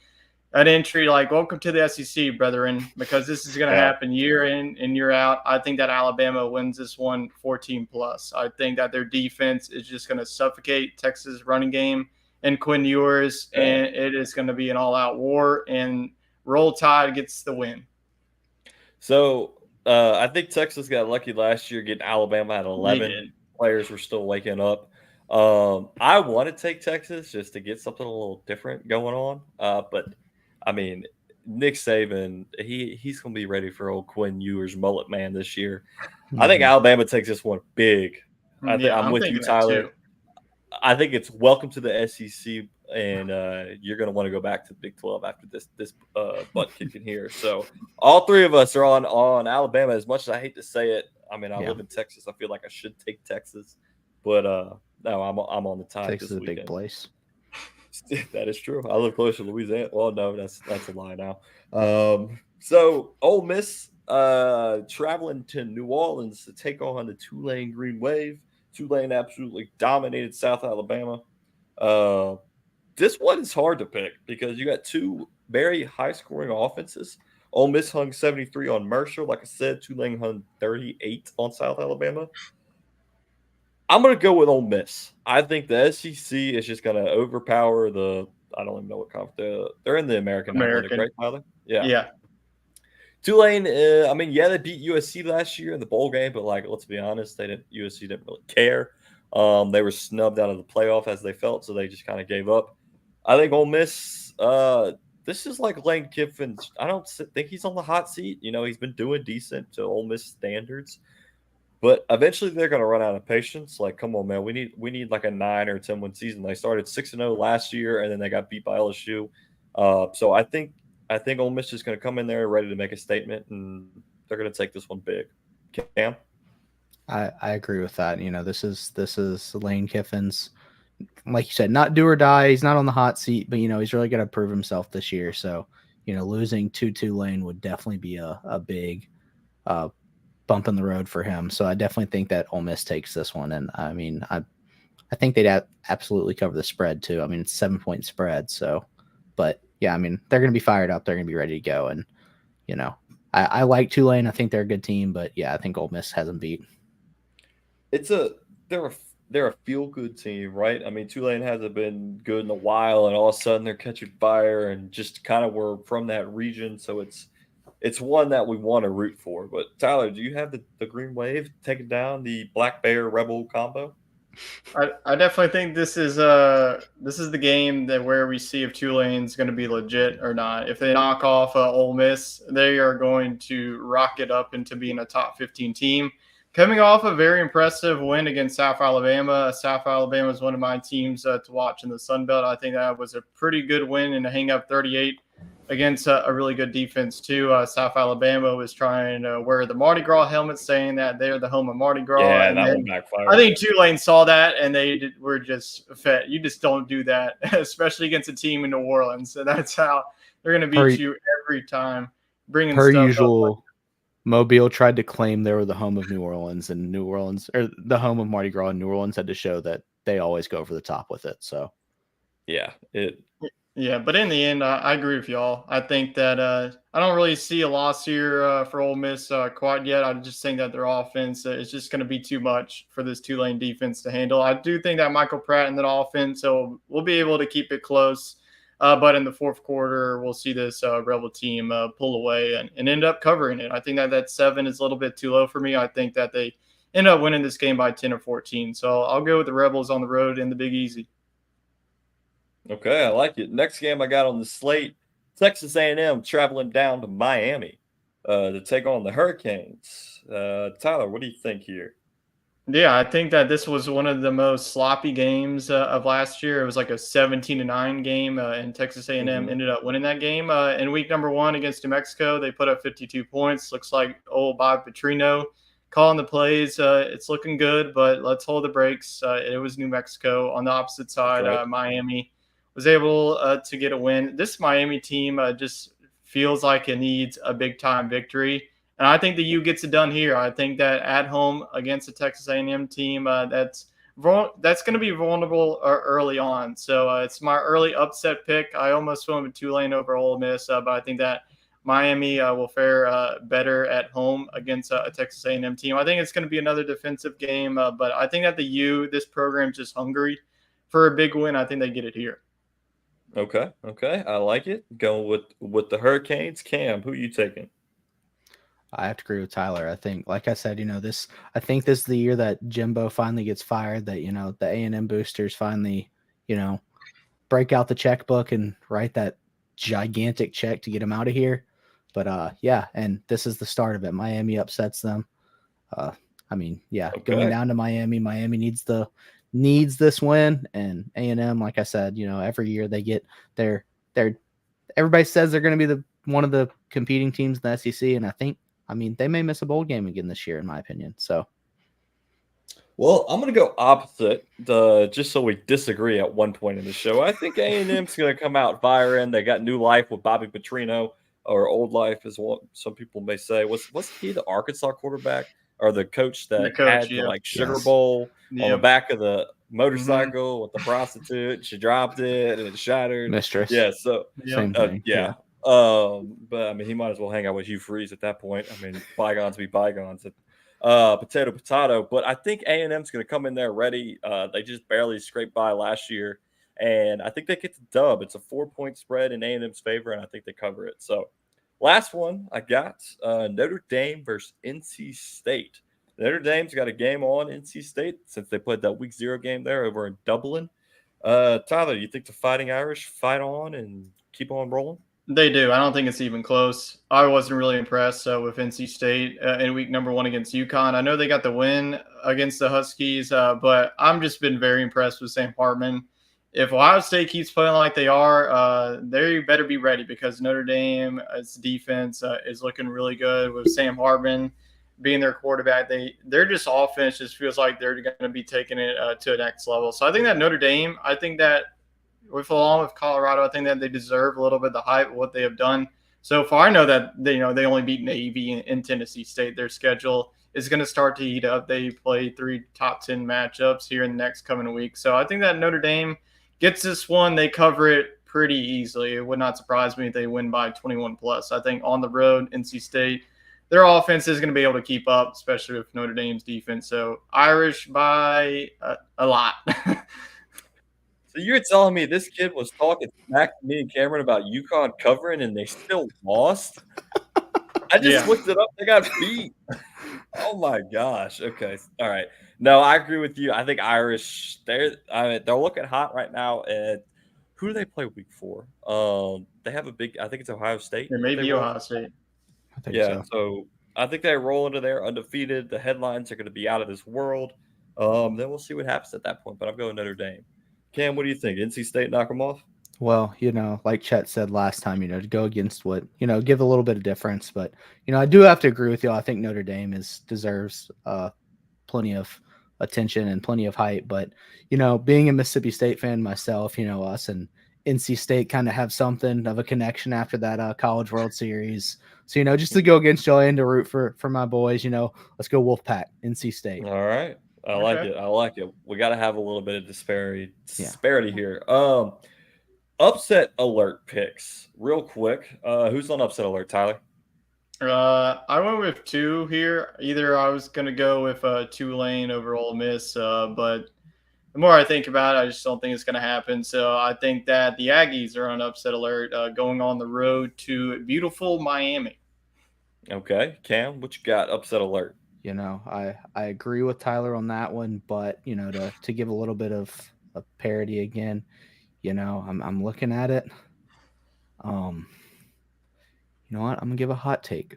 an entry like welcome to the SEC, brethren, because this is going to happen year in and year out. I think that Alabama wins this one 14+. I think that their defense is just going to suffocate Texas running game and Quinn Ewers, and it is going to be an all-out war, and Roll Tide gets the win. So I think Texas got lucky last year getting Alabama at 11. Players were still waking up. I want to take Texas just to get something a little different going on. But, I mean, Nick Saban, he's going to be ready for old Quinn Ewers mullet man this year. I think Alabama takes this one big. I'm with you, Tyler. I think it's welcome to the SEC, and you're going to want to go back to the Big 12 after this butt kicking here. So all three of us are on Alabama. As much as I hate to say it, I mean, I live in Texas. I feel like I should take Texas, but no, I'm on the Tide. Texas is a big place. That is true. I live close to Louisiana. Well, no, that's a lie now. So Ole Miss traveling to New Orleans to take on the Tulane Green Wave. Tulane absolutely dominated South Alabama. This one is hard to pick because you got two very high-scoring offenses. Ole Miss hung 73 on Mercer. Like I said, Tulane hung 38 on South Alabama. I'm going to go with Ole Miss. I think the SEC is just going to overpower I don't even know what conference they're in the American. Athletic, right, Tyler? Yeah. Tulane, they beat USC last year in the bowl game, but let's be honest, USC didn't really care. They were snubbed out of the playoff as they felt, so they just kind of gave up. I think Ole Miss, this is like Lane Kiffin's. I don't think he's on the hot seat. He's been doing decent to Ole Miss standards, but eventually they're going to run out of patience. Like, come on, man, we need like a 9 or 10-win season. They started 6-0 last year, and then they got beat by LSU. So I think Ole Miss is going to come in there ready to make a statement, and they're going to take this one big. Cam? I agree with that. This is Lane Kiffin's, like you said, not do or die. He's not on the hot seat, but he's really got to prove himself this year. So losing to Tulane would definitely be a big bump in the road for him. So I definitely think that Ole Miss takes this one, and I mean I think they'd absolutely cover the spread too. I mean it's 7-point spread. So, but yeah, I mean they're going to be fired up. They're going to be ready to go, and I like Tulane. I think they're a good team, but yeah, I think Ole Miss has them beat. They're a feel-good team, right? I mean, Tulane hasn't been good in a while, and all of a sudden they're catching fire, and just kind of were from that region, so it's one that we want to root for. But Tyler, do you have the Green Wave taking down the Black Bear Rebel combo? I definitely think this is the game where we see if Tulane's going to be legit or not. If they knock off Ole Miss, they are going to rocket up into being a top 15 team. Coming off a very impressive win against South Alabama. South Alabama is one of my teams to watch in the Sun Belt. I think that was a pretty good win and to hang up 38 against a really good defense too. South Alabama was trying to wear the Mardi Gras helmet, saying that they're the home of Mardi Gras. Yeah, and that one backfired. I think Tulane saw that and were just fed. You just don't do that, especially against a team in New Orleans. So that's how they're going to beat you every time. Bringing per stuff usual. Up. Mobile tried to claim they were the home of New Orleans, and New Orleans, or the home of Mardi Gras, and New Orleans had to show that they always go over the top with it. So, yeah, but in the end, I agree with y'all. I think that I don't really see a loss here for Ole Miss quite yet. I just think that their offense is just going to be too much for this Tulane defense to handle. I do think that Michael Pratt and that offense will be able to keep it close. But in the fourth quarter, we'll see this Rebel team pull away and end up covering it. I think that 7 is a little bit too low for me. I think that they end up winning this game by 10 or 14. So I'll go with the Rebels on the road in the Big Easy. Okay, I like it. Next game I got on the slate, Texas A&M traveling down to Miami to take on the Hurricanes. Tyler, what do you think here? Yeah, I think that this was one of the most sloppy games of last year. It was like a 17-9 game, and Texas A&M Mm-hmm. ended up winning that game. In week number 1 against New Mexico, they put up 52 points. Looks like old Bob Petrino calling the plays. It's looking good, but let's hold the brakes. It was New Mexico. On the opposite side, Okay. Miami was able to get a win. This Miami team just feels like it needs a big-time victory. And I think the U gets it done here. I think that at home against the Texas A&M team, that's going to be vulnerable early on. So it's my early upset pick. I almost went with Tulane over Ole Miss, but I think that Miami will fare better at home against a Texas A&M team. I think it's going to be another defensive game, but I think that this program's just hungry for a big win. I think they get it here. Okay. Okay. I like it. Going with the Hurricanes. Cam, who you taking? I have to agree with Tyler. I think, like I said, I think this is the year that Jimbo finally gets fired, that, the A&M boosters finally, break out the checkbook and write that gigantic check to get him out of here. But yeah, and this is the start of it. Miami upsets them. Going Okay. down to Miami. Miami needs this win, and A&M, like I said, every year they get their everybody says they're going to be one of the competing teams in the SEC, and they may miss a bowl game again this year, in my opinion. So, Well, I'm going to go opposite, just so we disagree at one point in the show. I think A&M's going to come out firing. They got new life with Bobby Petrino, or old life, as what some people may say. Was he the Arkansas quarterback or the coach The that coach, had the yeah. Sugar Yes. Bowl on the Yep. back of the motorcycle with the prostitute? She dropped it and it shattered. mistress. Yeah. So Yep. Same thing. yeah. But I mean, he might as well hang out with Hugh Freeze at that point. I mean, bygones be bygones. Potato. But I think A&M's going to come in there ready. They just barely scraped by last year, and I think they get the dub. It's a 4-point spread in A&M's favor, and I think they cover it. So, last one I got Notre Dame versus NC State. Notre Dame's got a game on NC State since they played that Week 0 game there over in Dublin. Tyler, you think the Fighting Irish fight on and keep on rolling? They do. I don't think it's even close. I wasn't really impressed with NC State in week number 1 against UConn. I know they got the win against the Huskies, but I'm just been very impressed with Sam Hartman. If Ohio State keeps playing like they are, they better be ready, because Notre Dame's defense is looking really good with Sam Hartman being their quarterback. Their just offense just feels like they're going to be taking it to the next level. So I think that Notre Dame, along with Colorado, I think that they deserve a little bit of the hype of what they have done so far. I know that they only beat Navy in Tennessee State. Their schedule is going to start to heat up. They play 3 top 10 matchups here in the next coming week. So I think that Notre Dame gets this one. They cover it pretty easily. It would not surprise me if they win by 21 plus. I think on the road, NC State, their offense is going to be able to keep up, especially with Notre Dame's defense. So Irish by a lot. So you're telling me this kid was talking smack to me and Cameron about UConn covering and they still lost? I just looked it up. They got beat. Oh my gosh. Okay. All right. No, I agree with you. I think Irish, they're looking hot right now. And who do they play week 4? They have a big, I think it's Ohio State. It may be Ohio State. I think Yeah. so. So I think they roll into there undefeated. The headlines are going to be out of this world. Then we'll see what happens at that point. But I'm going Notre Dame. Cam, what do you think? NC State knock them off? Well, like Chet said last time, to go against what, give a little bit of difference. But, I do have to agree with you. I think Notre Dame deserves plenty of attention and plenty of hype. But, being a Mississippi State fan myself, us and NC State kind of have something of a connection after that College World Series. So, just to go against y'all and to root for my boys, let's go Wolfpack, NC State. All right. I like it. I like it. We got to have a little bit of disparity here. Upset alert picks real quick. Who's on upset alert, Tyler? I went with 2 here. Either I was going to go with Tulane over Ole Miss, but the more I think about it, I just don't think it's going to happen. So I think that the Aggies are on upset alert, going on the road to beautiful Miami. Okay. Cam, what you got? Upset alert. I agree with Tyler on that one, but to give a little bit of a parody again, I'm looking at it. You know what? I'm gonna give a hot take.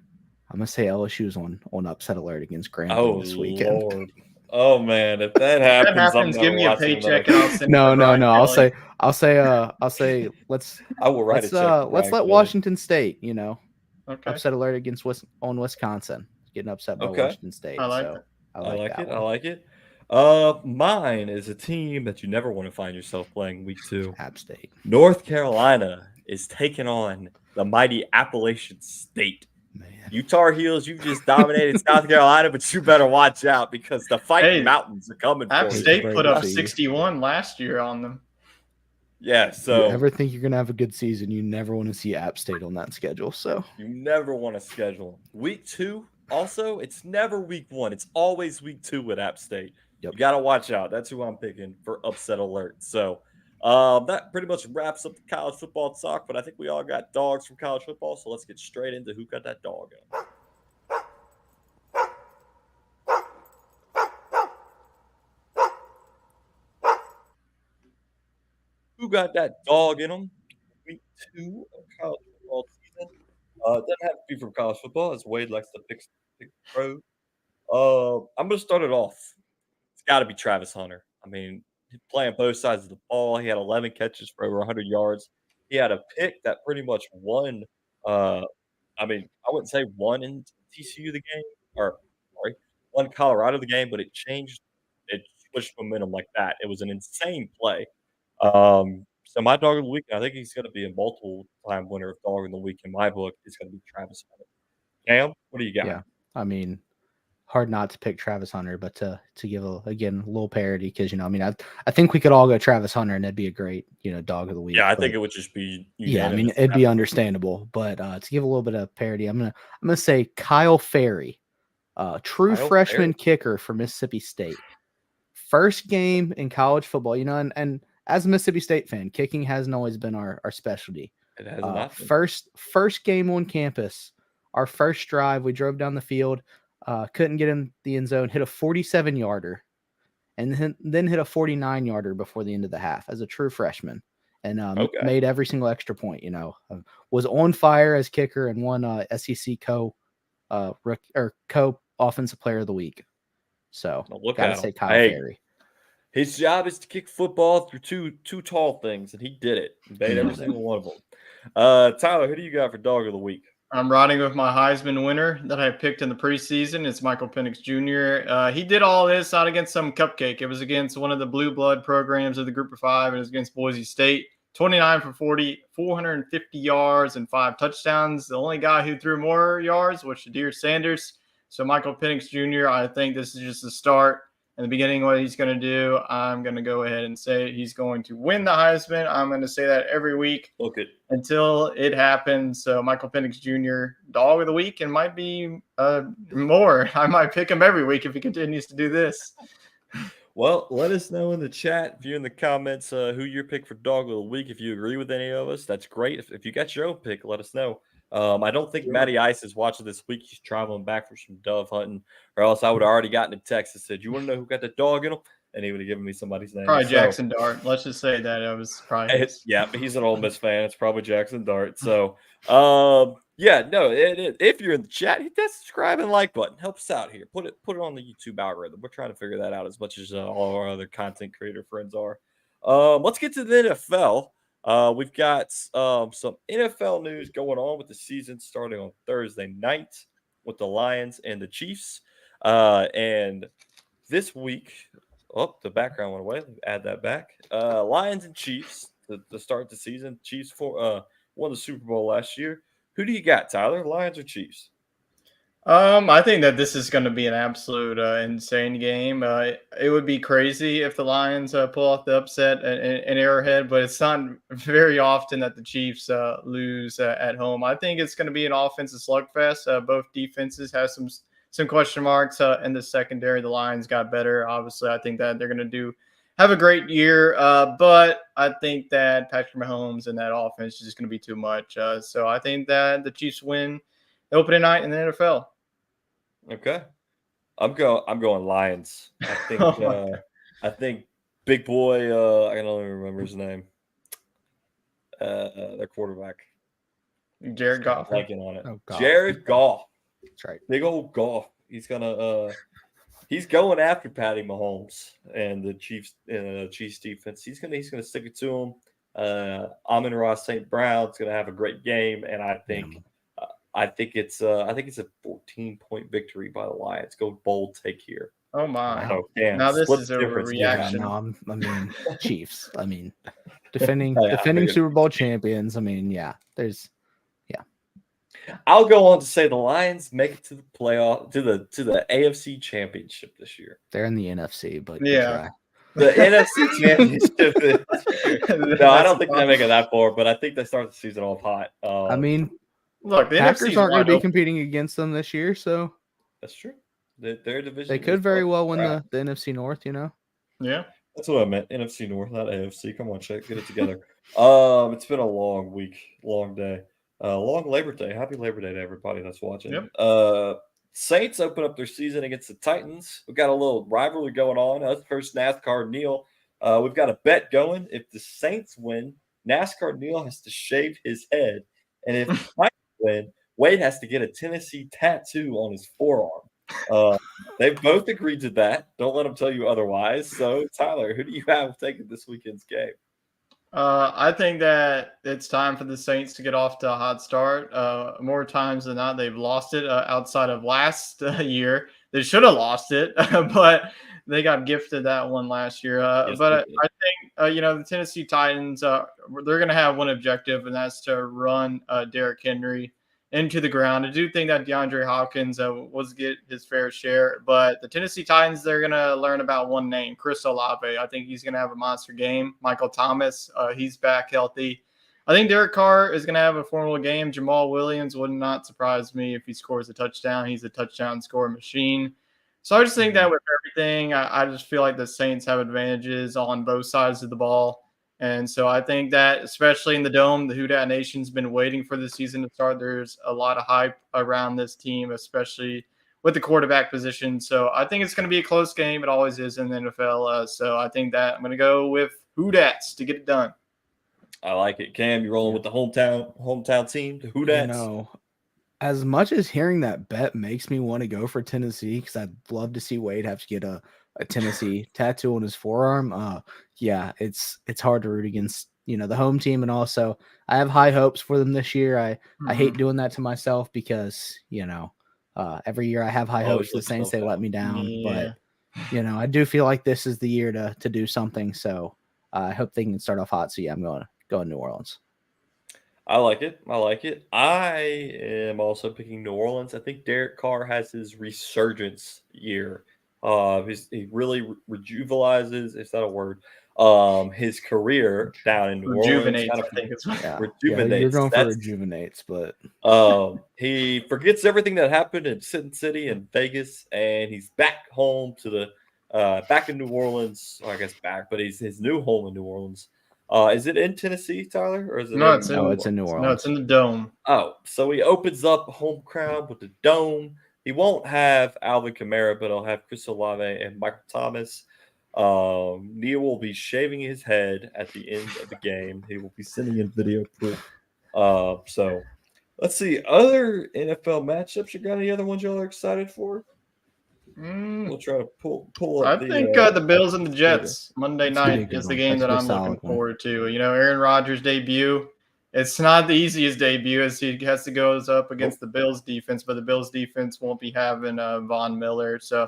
I'm gonna say LSU's on upset alert against Grambling Oh this weekend. Lord. Oh man, if that If that happens, I'm happens, give never me a watching paycheck another. and I'll send it No, to no, Brian no. Kelly. I'll say I will write a check to let's Brian let Kelly. Washington State, Okay, upset alert against Wisconsin, getting upset by Okay. Washington State. I like So that. I I like like that it. I one. like it. Mine is a team that you never want to find yourself playing week 2. App State. North Carolina is taking on the mighty Appalachian State. Man. You Tar Heels, you just dominated South Carolina, but you better watch out because the Fighting Hey, Mountains are coming App for you. State break put it up to you. 61 last year on them. Yeah, If you so ever think you're gonna have a good season, you never want to see App State on that schedule. So you never want to schedule week 2. Also, it's never week 1. It's always week 2 with App State. Yep. You got to watch out. That's who I'm picking for upset alert. So that pretty much wraps up the college football talk. But I think we all got dogs from college football. So let's get straight into who got that dog in. Who got that dog in them? Week 2 of college football season. It doesn't have to be from college football, as Wade likes to pick pro. I'm going to start it off. It's got to be Travis Hunter. I mean, he's playing both sides of the ball. He had 11 catches for over 100 yards. He had a pick that pretty much won. I mean, I wouldn't say won in TCU the game, or sorry, won Colorado the game, but it changed. It switched momentum like that. It was an insane play. So my dog of the week, I think he's going to be a multiple-time winner of dog of the week in my book. Is going to be Travis Hunter. Cam, what do you got? yeah, I mean, hard not to pick Travis Hunter, but to give a little parody because I think we could all go Travis Hunter and that'd be a great dog of the week. Yeah, I but, think it would just be yeah, I mean unanimous. it'd be understandable, but to give a little bit of parody, I'm gonna say Kyle Ferry, true Kyle freshman Ferry. kicker for Mississippi State. First game in college football, and as a Mississippi State fan, kicking hasn't always been our specialty. It has not been. First game on campus, our first drive, we drove down the field, couldn't get in the end zone, hit a 47-yarder, and then hit a 49-yarder before the end of the half as a true freshman, and made every single extra point. Was on fire as kicker and won SEC co offensive player of the week. So gotta say Kyle Ferry. His job is to kick football through two tall things, and he did it. He made every single one of them. Tyler, who do you got for dog of the week? I'm riding with my Heisman winner that I picked in the preseason. It's Michael Penix Jr. He did all this not against some cupcake. It was against one of the blue blood programs of the Group of Five. It was against Boise State. 29 for 40, 450 yards and 5 touchdowns. The only guy who threw more yards was Shadir Sanders. So Michael Penix Jr., I think this is just the start. In the beginning, what he's going to do, I'm going to go ahead and say he's going to win the Heisman. I'm going to say that every week until it happens. So Michael Penix Jr., dog of the week, and might be more. I might pick him every week if he continues to do this. Well, let us know in the chat, if you're in the comments, who your pick for dog of the week. If you agree with any of us, that's great. If you got your own pick, let us know. I don't think Matty Ice is watching this week. He's traveling back for some dove hunting, or else I would have already gotten a text that said, "You want to know who got the dog in him?" And he would have given me somebody's name. Probably Jackson Dart. Let's just say that it was probably yeah, but he's an Ole Miss fan. It's probably Jackson Dart. So, if you're in the chat, hit that subscribe and like button. Help us out here. Put it on the YouTube algorithm. We're trying to figure that out as much as all our other content creator friends are. Let's get to the NFL. We've got some NFL news going on with the season starting on Thursday night with the Lions and the Chiefs. And this week, the background went away. Let me add that back. Lions and Chiefs to start the season. Chiefs won the Super Bowl last year. Who do you got, Tyler? Lions or Chiefs? I think that this is going to be an absolute insane game. It would be crazy if the Lions pull off the upset in Arrowhead, but it's not very often that the Chiefs lose at home. I think it's going to be an offensive slugfest. Both defenses have some question marks in the secondary. The Lions got better. Obviously, I think that they're going to have a great year, but I think that Patrick Mahomes and that offense is just going to be too much. So I think that the Chiefs win the opening night in the NFL. Okay, I'm going Lions. I think I think big boy. I can only remember his name. Their quarterback, Jared Goff. Blanking on it. Oh, Goff. Jared Goff That's right. Big old golf. He's going after Patty Mahomes and the Chiefs defense. He's gonna stick it to him. Amon-Ra St. Brown's gonna have a great game, and I think it's a 14-point victory by the Lions. Go bold take here. Oh my! So, damn, Now this split is the a difference. reaction. Chiefs. I mean, defending Oh, yeah, Super Bowl champions. I mean, yeah. I'll go on to say the Lions make it to the playoff to the AFC Championship this year. They're in the NFC, but Yeah. The NFC Championship this year. No, I don't think they make it that far, but I think they start the season off hot. I mean, look, the Packers NFC's aren't going wide to be open. competing against them this year, so that's true. Their division. they could very well win the NFC North. Yeah. That's what I meant. NFC North, not AFC. Come on, check. Get it together. It's been a long week, long day. Long Labor Day. Happy Labor Day to everybody that's watching. Yep. Saints open up their season against the Titans. We've got a little rivalry going on. That's first NASCAR Neil. We've got a bet going. If the Saints win, NASCAR Neil has to shave his head. And if the Titans win, Wade has to get a Tennessee tattoo on his forearm. They've both agreed to that. Don't let them tell you otherwise. So, Tyler, who do you have taking this weekend's game? I think that it's time for the Saints to get off to a hot start. More times than not, they've lost it outside of last year. They should have lost it, but they got gifted that one last year. Yes, but I think, the Tennessee Titans, they're going to have one objective, and that's to run Derrick Henry into the ground. I do think that DeAndre Hopkins was get his fair share, but the Tennessee Titans, they're going to learn about one name, Chris Olave. I think he's going to have a monster game. Michael Thomas, he's back healthy. I think Derek Carr is going to have a formidable game. Jamal Williams would not surprise me if he scores a touchdown. He's a touchdown score machine. So I just think that with everything, I just feel like the Saints have advantages on both sides of the ball. And so I think that, especially in the Dome, the Who Dat Nation's been waiting for the season to start. There's a lot of hype around this team, especially with the quarterback position. So I think it's going to be a close game. It always is in the NFL. So I think that I'm going to go with Who Dats to get it done. I like it. Cam, you rolling with the hometown team, the Who Dats? As much as hearing that bet makes me want to go for Tennessee, because I'd love to see Wade have to get a Tennessee tattoo on his forearm. It's hard to root against, the home team. And also I have high hopes for them this year. I hate doing that to myself because, every year I have high hopes for the Saints. They let me down, but I do feel like this is the year to do something. So I hope they can start off hot. So I'm going to go in New Orleans. I like it. I am also picking New Orleans. I think Derek Carr has his resurgence year. He really rejuvenizes, if that's a word, his career down in New Orleans. I think it's rejuvenates. Yeah, you're going for rejuvenates, but he forgets everything that happened in Sin City and Vegas, and he's back home to the back in New Orleans. Well, I guess back, but he's his new home in New Orleans. Is it in Tennessee, Tyler, or is it? It's in New Orleans. No, it's in the Dome. Oh, so he opens up a home crowd with the Dome. He won't have Alvin Kamara, but he'll have Chris Olave and Michael Thomas. Neil will be shaving his head at the end of the game. He will be sending in video proof. So let's see. Other NFL matchups, you got any other ones y'all are excited for? We'll try to pull up. I think the Bills and the Jets Monday night is the game that I'm looking forward to. Aaron Rodgers' debut. It's not the easiest debut as he has to go up against the Bills defense, but the Bills defense won't be having Von Miller. So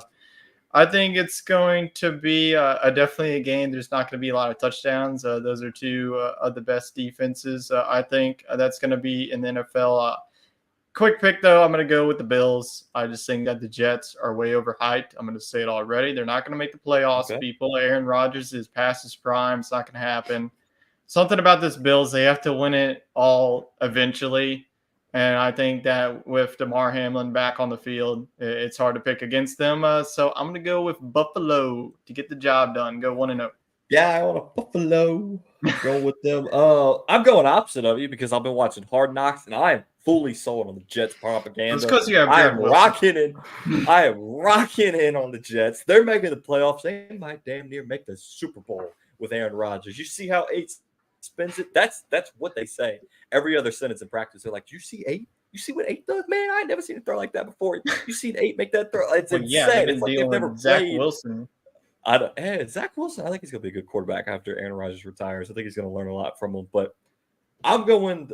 I think it's going to be definitely a game. There's not going to be a lot of touchdowns. Those are two of the best defenses. I think that's going to be in the NFL. Quick pick, though, I'm going to go with the Bills. I just think that the Jets are way overhyped. I'm going to say it already. They're not going to make the playoffs, people. Aaron Rodgers is past his prime. It's not going to happen. Something about this Bills, they have to win it all eventually. And I think that with DeMar Hamlin back on the field, it's hard to pick against them. So I'm going to go with Buffalo to get the job done. Go 1-0. Yeah, I want a Buffalo. Go with them. I'm going opposite of you because I've been watching Hard Knocks, and I am fully sold on the Jets propaganda. It's because you have I am rocking in on the Jets. They're making the playoffs. They might damn near make the Super Bowl with Aaron Rodgers. You see how 8 spins it? That's what they say. Every other sentence in practice, they're like, "You see 8? You see what 8 does? Man, I ain't never seen a throw like that before. You seen 8 make that throw? It's Well, insane. yeah, they've been It's like they've dealing never with Zach played. Wilson. Zach Wilson, I think he's going to be a good quarterback after Aaron Rodgers retires. I think he's going to learn a lot from him. But I'm going,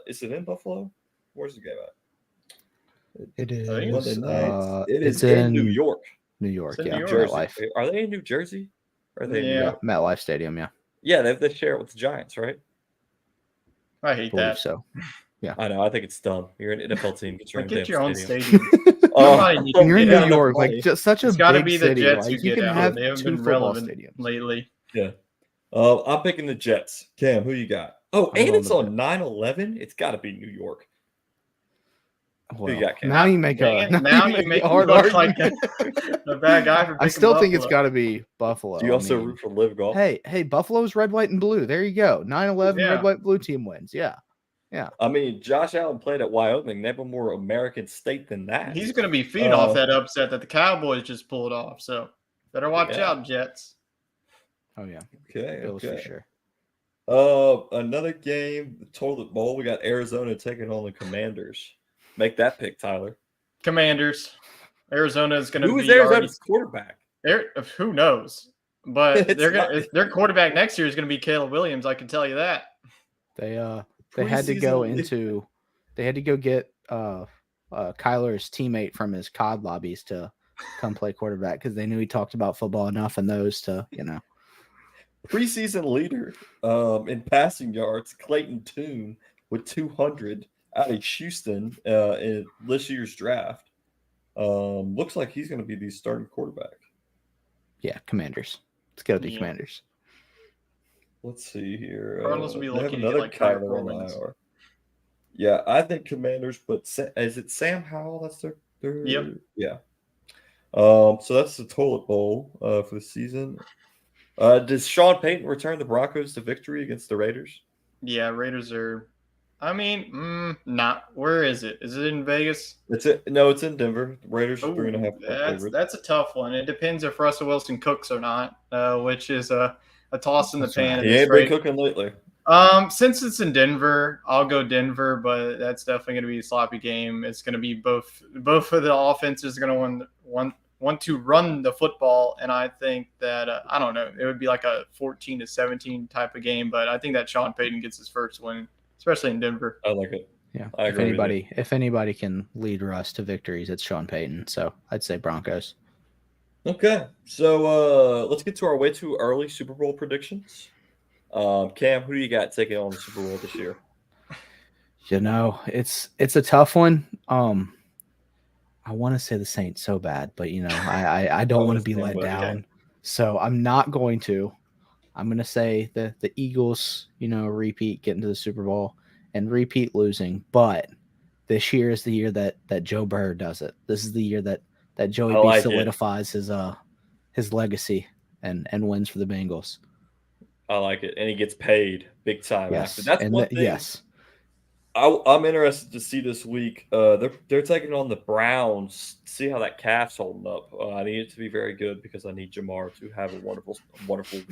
is it in Buffalo? Where's the game at? It is. Monday night. It it's is in New York. New York, It's in yeah. New York. Jersey. MetLife. Are they in New Jersey? Or are they in New Yeah. York? MetLife Stadium, yeah. Yeah, they share it with the Giants, right? I hate Believe that. so. I know. I think it's dumb. You're an NFL team. Get your own stadium. stadium. Nobody needs When you're in to get New out York, of like play. just such a It's got to big be the city, Jets like who you get can out. have They haven't 2 been football relevant stadiums. lately. Yeah. I'm picking the Jets. Cam, who you got? Oh, I'm and going it's to on 9/11. It's got to be New York. Well, you got, Cam? now you make Dang a it, now you make make a me hard look like argument. a bad guy for I picking still think it's Buffalo. got to be Buffalo. Do you also I mean, root for Live Golf? hey, Buffalo's red, white, and blue. There you go. 9/11 Yeah. red, white, blue team wins. Yeah. I mean, Josh Allen played at Wyoming. They have a more American state than that. He's going to be feeding off that upset that the Cowboys just pulled off. So better watch Yeah. out, Jets. Oh yeah. Okay. Bills for sure. Another game, the toilet bowl. We got Arizona taking on the Commanders. Make that pick, Tyler. Commanders. Arizona is going to Who be is Arizona's quarterback? Who knows? But It's their quarterback next year is going to be Caleb Williams. I can tell you that. They had to go Preseason- they had to go get Kyler's teammate from his COD lobbies to come play quarterback because they knew he talked about football enough in those to, Preseason leader in passing yards, Clayton Tune with 200 out of Houston in this year's draft. Looks like he's going to be the starting quarterback. Yeah, Commanders. Let's go to Yeah. Commanders. Let's see here. Cardinals will be they have looking to get, another like, Kyler Kyler on Rollins. IR. Yeah, I think Commanders, but is it Sam Howell? That's their Yep. Yeah. So that's the toilet bowl for the season. Does Sean Payton return the Broncos to victory against the Raiders? Yeah, Raiders are. I mean, not. Where is it? Is it in Vegas? No, it's in Denver. The Raiders are Ooh, 3.5 point favorites. that's a tough one. It depends if Russell Wilson cooks or not, which is a toss in the That's pan. right. in He this ain't been rate. cooking lately. Since it's in Denver, I'll go Denver, but that's definitely going to be a sloppy game. It's going to be both of the offenses are going to want to run the football, and I think that I don't know, it would be like a 14-17 type of game, but I think that Sean Payton gets his first win, especially in Denver. I like it. Yeah. I agree with you. If anybody can lead Russ to victories, it's Sean Payton. So I'd say Broncos. Okay, so let's get to our way too early Super Bowl predictions. Cam, who do you got taking on the Super Bowl this year? It's a tough one. I want to say the Saints so bad, but I don't want to be let down. So I'm not going to. I'm going to say the Eagles, repeat getting to the Super Bowl and repeat losing. But this year is the year that Joe Burrow does it. This is the year that Joey B solidifies his legacy and wins for the Bengals. I like it, and he gets paid big time Yes. after. That's one thing. Yes. I'm interested to see this week. They're taking on the Browns. See how that calf's holding up. I need it to be very good because I need Jamar to have a wonderful week.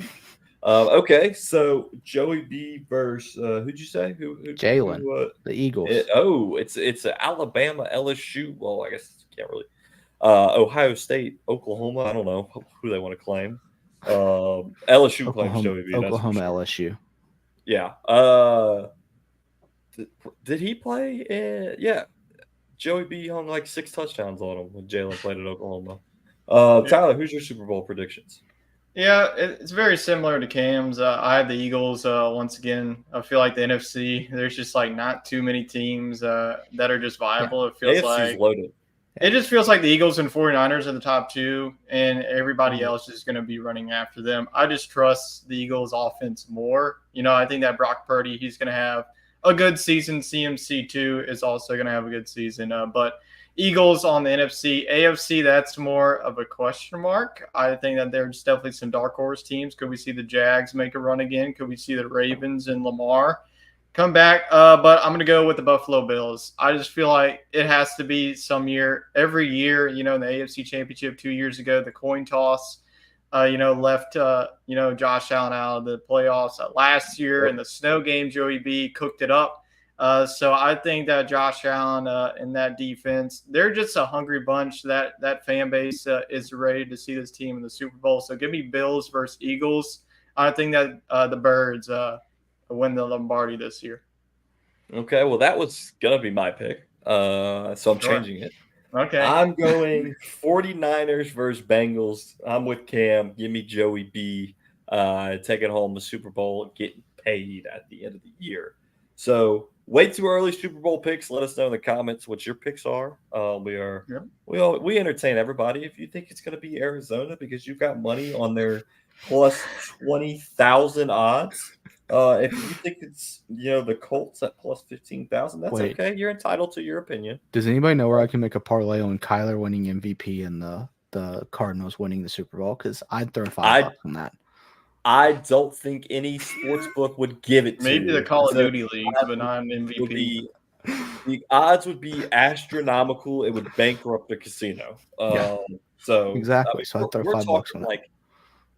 Okay, so Joey B versus who'd you say? Who Jalen, the Eagles. It's Alabama, LSU. Well, I guess you can't really. Ohio State, Oklahoma. I don't know who they want to claim. LSU claims Joey B. Oklahoma, that's for sure. LSU. Yeah. Did he play? Yeah. Joey B hung like 6 touchdowns on him when Jalen played at Oklahoma. Tyler, who's your Super Bowl predictions? Yeah, it's very similar to Cam's. I have the Eagles once again. I feel like the NFC, there's just like not too many teams that are just viable. It feels AFC's like loaded. It just feels like the Eagles and 49ers are the top two, and everybody else is going to be running after them. I just trust the Eagles offense more. I think that Brock Purdy, he's going to have a good season. CMC too is also going to have a good season. But Eagles on the NFC. AFC, that's more of a question mark. I think that there's definitely some dark horse teams. Could we see the Jags make a run again? Could we see the Ravens and Lamar come back? But I'm going to go with the Buffalo Bills. I just feel like it has to be some year. Every year, in the AFC Championship 2 years ago, the coin toss, left, Josh Allen out of the playoffs last year. In the snow game, Joey B cooked it up. So I think that Josh Allen and that defense, they're just a hungry bunch. That fan base is ready to see this team in the Super Bowl. So give me Bills versus Eagles. I think that the Birds win the Lombardi this year. Okay, well, that was going to be my pick. So I'm changing it. Okay. I'm going 49ers versus Bengals. I'm with Cam. Give me Joey B. Taking home the Super Bowl, getting paid at the end of the year. So way too early Super Bowl picks. Let us know in the comments what your picks are. We entertain everybody. If you think it's going to be Arizona because you've got money on their plus 20,000 odds. If you think it's the Colts at plus 15,000, that's okay. You're entitled to your opinion. Does anybody know where I can make a parlay on Kyler winning MVP and the Cardinals winning the Super Bowl? Because I'd throw $5 on that. I don't think any sports book would give it to Maybe you. the Call of Duty league, but not an MVP. The odds would be astronomical. It would bankrupt the casino. So exactly. So I'd throw $5 on it.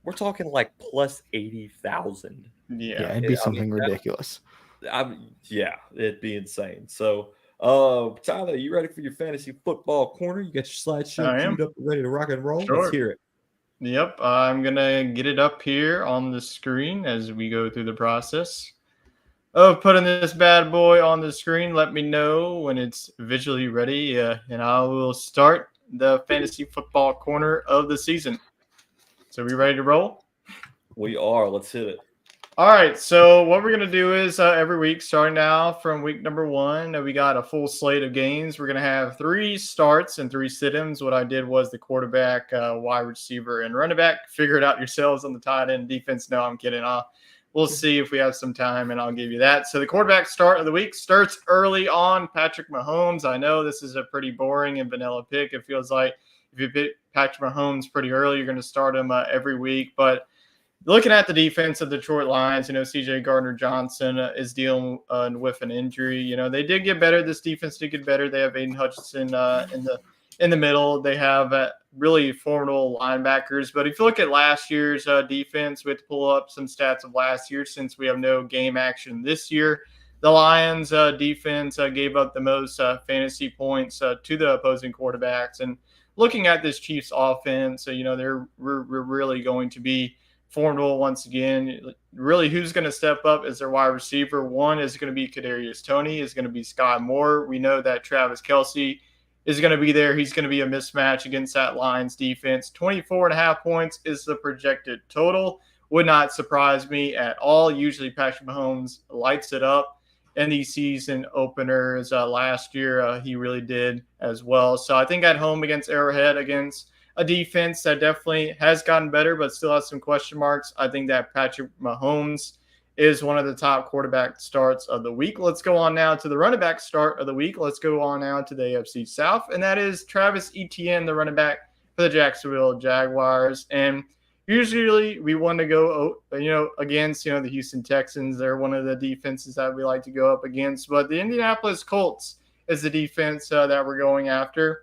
We're talking like plus 80,000. Yeah, it'd be something ridiculous. It'd be insane. So, Tyler, are you ready for your fantasy football corner? You got your slideshow queued up, ready to rock and roll? Sure. Let's hear it. Yep, I'm gonna get it up here on the screen as we go through the process of putting this bad boy on the screen. Let me know when it's visually ready, and I will start the fantasy football corner of the season. So we ready to roll? We are. Let's hit it. All right, so what we're going to do is every week, starting now from week number 1, we got a full slate of games. We're going to have 3 starts and 3 sit-ins. What I did was the quarterback, wide receiver, and running back. Figure it out yourselves on the tight end defense. No, I'm kidding. We'll see if we have some time, and I'll give you that. So the quarterback start of the week starts early on Patrick Mahomes. I know this is a pretty boring and vanilla pick. It feels like if you pick Patrick Mahomes pretty early, you're going to start him every week. But looking at the defense of the Detroit Lions, C.J. Gardner-Johnson is dealing with an injury. They did get better. This defense did get better. They have Aiden Hutchinson in the middle. They have really formidable linebackers. But if you look at last year's defense, we have to pull up some stats of last year since we have no game action this year. The Lions defense gave up the most fantasy points to the opposing quarterbacks. And looking at this Chiefs offense, they're really going to be formidable once again. Really, who's going to step up as their wide receiver? One is going to be Kadarius Toney, is going to be Sky Moore. We know that Travis Kelce is going to be there. He's going to be a mismatch against that Lions defense. 24.5 points is the projected total. Would not surprise me at all. Usually Patrick Mahomes lights it up in these season openers. Last year, he really did as well. So I think at home against Arrowhead, against a defense that definitely has gotten better but still has some question marks, I think that Patrick Mahomes is one of the top quarterback starts of the week. Let's go on now to the running back start of the week. Let's go on now to the AFC South, and that is Travis Etienne, the running back for the Jacksonville Jaguars. And usually we want to go, against, the Houston Texans. They're one of the defenses that we like to go up against. But the Indianapolis Colts is the defense that we're going after.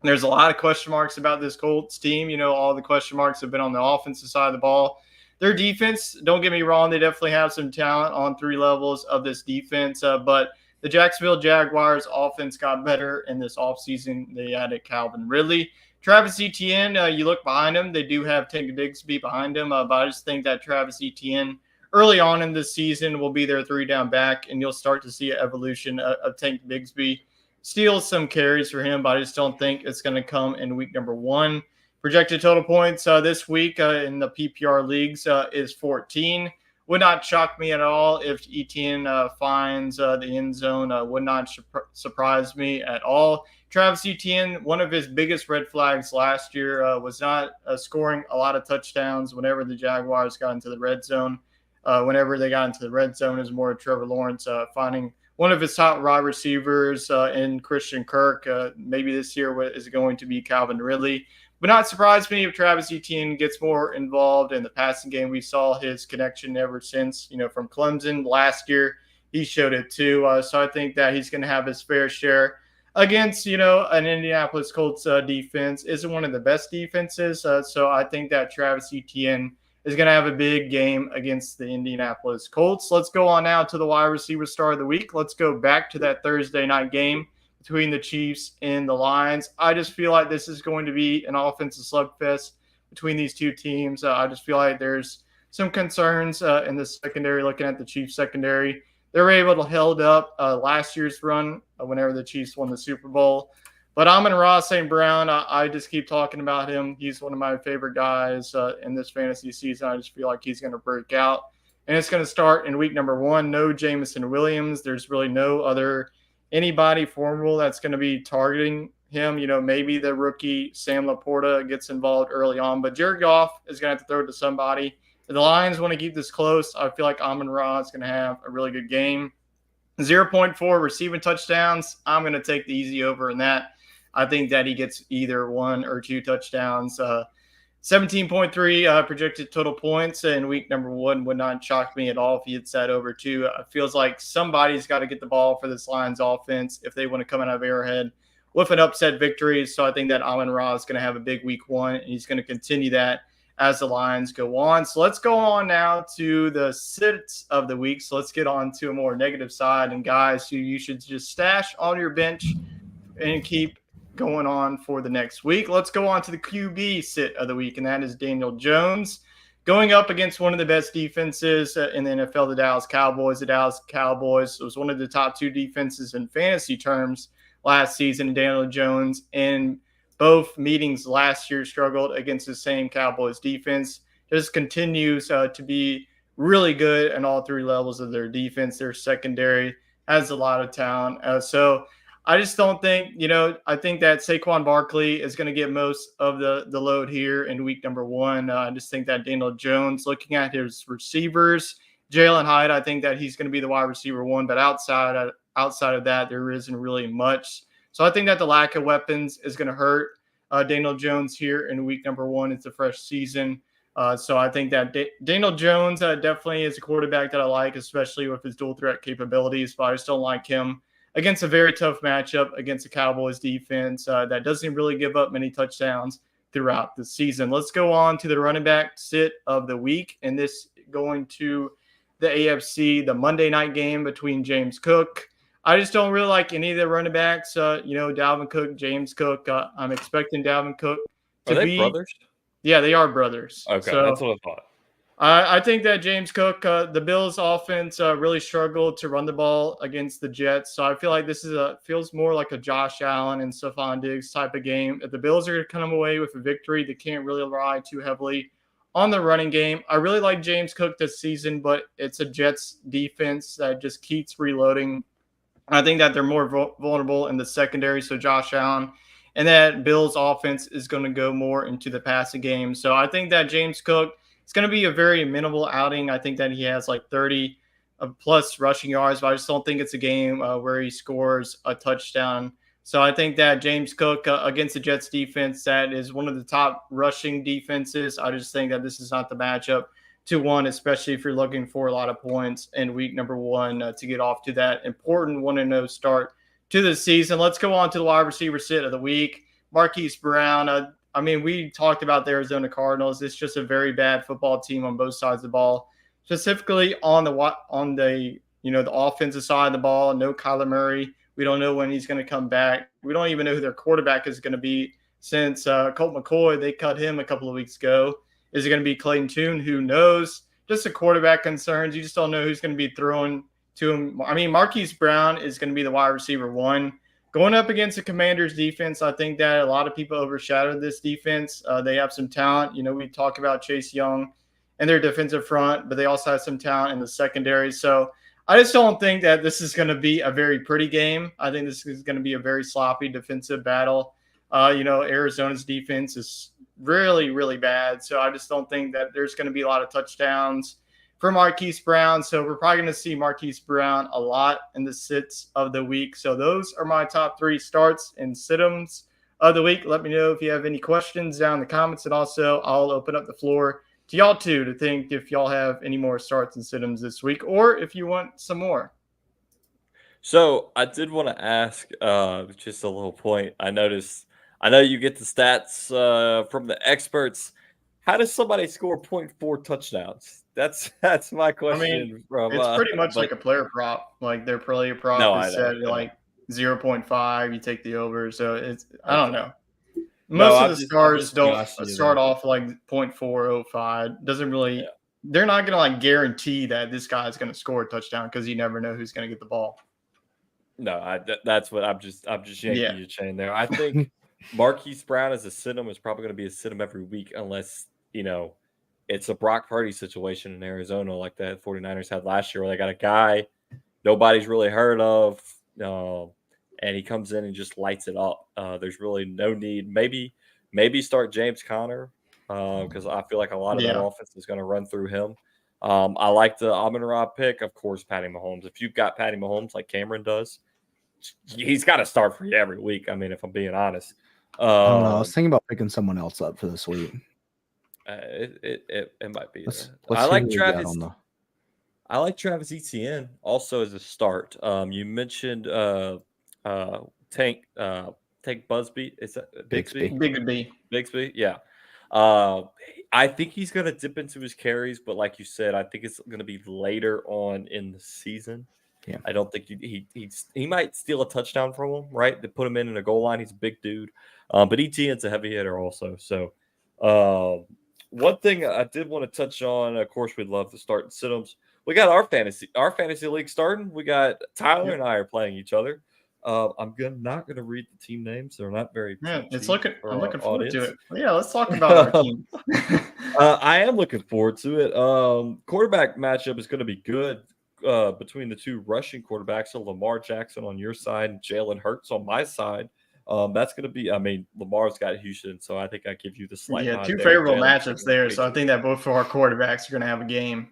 There's a lot of question marks about this Colts team. All the question marks have been on the offensive side of the ball. Their defense, don't get me wrong, they definitely have some talent on 3 levels of this defense. But the Jacksonville Jaguars offense got better in this offseason. They added Calvin Ridley. Travis Etienne, you look behind him, they do have Tank Bigsby behind him. But I just think that Travis Etienne early on in this season will be their 3-down back, and you'll start to see an evolution of Tank Bigsby. Steal some carries for him, but I just don't think it's going to come in week number 1. Projected total points this week in the PPR leagues is 14. Would not shock me at all if Etienne finds the end zone. Would not surprise me at all. Travis Etienne, one of his biggest red flags last year was not scoring a lot of touchdowns whenever the Jaguars got into the red zone. Whenever they got into the red zone, is more Trevor Lawrence finding one of his top wide receivers in Christian Kirk. Maybe this year is going to be Calvin Ridley. But not surprise me if Travis Etienne gets more involved in the passing game. We saw his connection ever since, from Clemson last year. He showed it too. So I think that he's going to have his fair share against, an Indianapolis Colts defense. Isn't one of the best defenses. So I think that Travis Etienne is going to have a big game against the Indianapolis Colts. Let's go on now to the wide receiver star of the week. Let's go back to that Thursday night game between the Chiefs and the Lions. I just feel like this is going to be an offensive slugfest between these two teams. I just feel like there's some concerns in the secondary, looking at the Chiefs secondary. They were able to hold up last year's run whenever the Chiefs won the Super Bowl. But Amon-Ra St. Brown, I just keep talking about him. He's one of my favorite guys in this fantasy season. I just feel like he's going to break out. And it's going to start in week number 1. No Jameson Williams. There's really no other anybody formidable that's going to be targeting him. Maybe the rookie Sam Laporta gets involved early on. But Jared Goff is going to have to throw it to somebody. If the Lions want to keep this close, I feel like Amon-Ra is going to have a really good game. 0.4 receiving touchdowns. I'm going to take the easy over in that. I think that he gets either 1 or 2 touchdowns. 17.3 projected total points in week number 1 would not shock me at all if he hits that over 2. It feels like somebody's got to get the ball for this Lions offense if they want to come out of Arrowhead with an upset victory. So I think that Amon-Ra is going to have a big week 1, and he's going to continue that as the Lions go on. So let's go on now to the sits of the week. So let's get on to a more negative side, and guys who you should just stash on your bench and keep going on for the next week. Let's go on to the QB sit of the week, and that is Daniel Jones going up against one of the best defenses in the NFL, the Dallas Cowboys. The Dallas Cowboys was one of the top 2 defenses in fantasy terms last season. Daniel Jones in both meetings last year struggled against the same Cowboys defense. Just continues to be really good in all 3 levels of their defense. Their secondary has a lot of talent. So I just don't think, I think that Saquon Barkley is going to get most of the load here in week number 1. I just think that Daniel Jones, looking at his receivers, Jalen Hyde, I think that he's going to be the wide receiver 1, but outside of that, there isn't really much. So I think that the lack of weapons is going to hurt Daniel Jones here in week number 1. It's a fresh season. So I think that Daniel Jones definitely is a quarterback that I like, especially with his dual threat capabilities, but I just don't like him against a very tough matchup against the Cowboys defense that doesn't really give up many touchdowns throughout the season. Let's go on to the running back sit of the week, and this going to the AFC, the Monday night game between James Cook. I just don't really like any of the running backs. Dalvin Cook, James Cook. I'm expecting Dalvin Cook to be. Are they brothers? Yeah, they are brothers. Okay, so, that's what I thought. I think that James Cook, the Bills' offense really struggled to run the ball against the Jets. So I feel like this feels more like a Josh Allen and Stephon Diggs type of game. If the Bills are going to come away with a victory, they can't really rely too heavily on the running game. I really like James Cook this season, but it's a Jets defense that just keeps reloading. I think that they're more vulnerable in the secondary, so Josh Allen, and that Bills offense is going to go more into the passing game. So I think that James Cook, it's going to be a very minimal outing. I think that he has like 30 plus rushing yards, but I just don't think it's a game where he scores a touchdown. So I think that James Cook against the Jets defense, that is one of the top rushing defenses. I just think that this is not the matchup to 1, especially if you're looking for a lot of points in week number 1 to get off to that important 1-0 start to the season. Let's go on to the wide receiver sit of the week. Marquise Brown. We talked about the Arizona Cardinals. It's just a very bad football team on both sides of the ball, specifically on the offensive side of the ball. No Kyler Murray. We don't know when he's going to come back. We don't even know who their quarterback is going to be since Colt McCoy, they cut him a couple of weeks ago. Is it going to be Clayton Tune? Who knows? Just the quarterback concerns. You just don't know who's going to be throwing to him. Marquise Brown is going to be the wide receiver 1. Going up against the Commanders defense, I think that a lot of people overshadowed this defense. They have some talent. We talk about Chase Young and their defensive front, but they also have some talent in the secondary. So I just don't think that this is going to be a very pretty game. I think this is going to be a very sloppy defensive battle. Arizona's defense is really, really bad. So I just don't think that there's going to be a lot of touchdowns for Marquise Brown. So we're probably going to see Marquise Brown a lot in the sits of the week. So those are my top 3 starts and sit-ems of the week. Let me know if you have any questions down in the comments. And also I'll open up the floor to y'all too to think if y'all have any more starts and sit-ems this week or if you want some more. So I did want to ask just a little point. I know you get the stats from the experts. how does somebody score 0.4 touchdowns? That's my I question. mean, From it's pretty much but like a player prop. Like their player prop no, I is set know. at Yeah. like 0.5. You take the over, so I don't Okay. know. No, Most of I'm the I'm stars just don't joshing you start there. off like 0.405. Doesn't Yeah. really. They're not gonna like guarantee that this guy's gonna score a touchdown because you never know who's gonna get the ball. No, that's what I'm just yanking Yeah. your chain there. I think Marquise Brown as a sit-em is probably going to be a sit-em every week unless, it's a Brock Purdy situation in Arizona like that 49ers had last year where they got a guy nobody's really heard of, and he comes in and just lights it up. There's really no need. Maybe start James Conner because I feel like a lot of that Yeah. offense is going to run through him. I like the Amon-Ra pick, of course, Patty Mahomes. If you've got Patty Mahomes like Cameron does, he's got to start for you every week. I mean, if I'm being honest, I don't know. I was thinking about picking someone else up for this week. it might be. Let's I see like who we got Travis. on the. I like Travis Etienne also as a start. You mentioned Tank Busby. Is that Bixby. Bixby, yeah. I think he's going to dip into his carries, but like you said, I think it's going to be later on in the season. Yeah. I don't think he might steal a touchdown from him, right? To put him in a goal line. He's a big dude, but Etienne's a heavy hitter also. So, one thing I did want to touch on, of course, we'd love to start sit-ems. We got our fantasy league starting. We got Tyler and I are playing each other. I'm not gonna read the team names. They're not very. Yeah, I'm our looking forward to audience. it. Yeah, let's talk about our team. I am looking forward to it. Quarterback matchup is going to be good between the two rushing quarterbacks. So Lamar Jackson on your side and Jalen Hurts on my side. That's going to be. I mean, Lamar's got Houston, so I think I give you the slight. Yeah, nod two there. favorable Jalen's matchups there. So I think that both of our quarterbacks are going to have a game.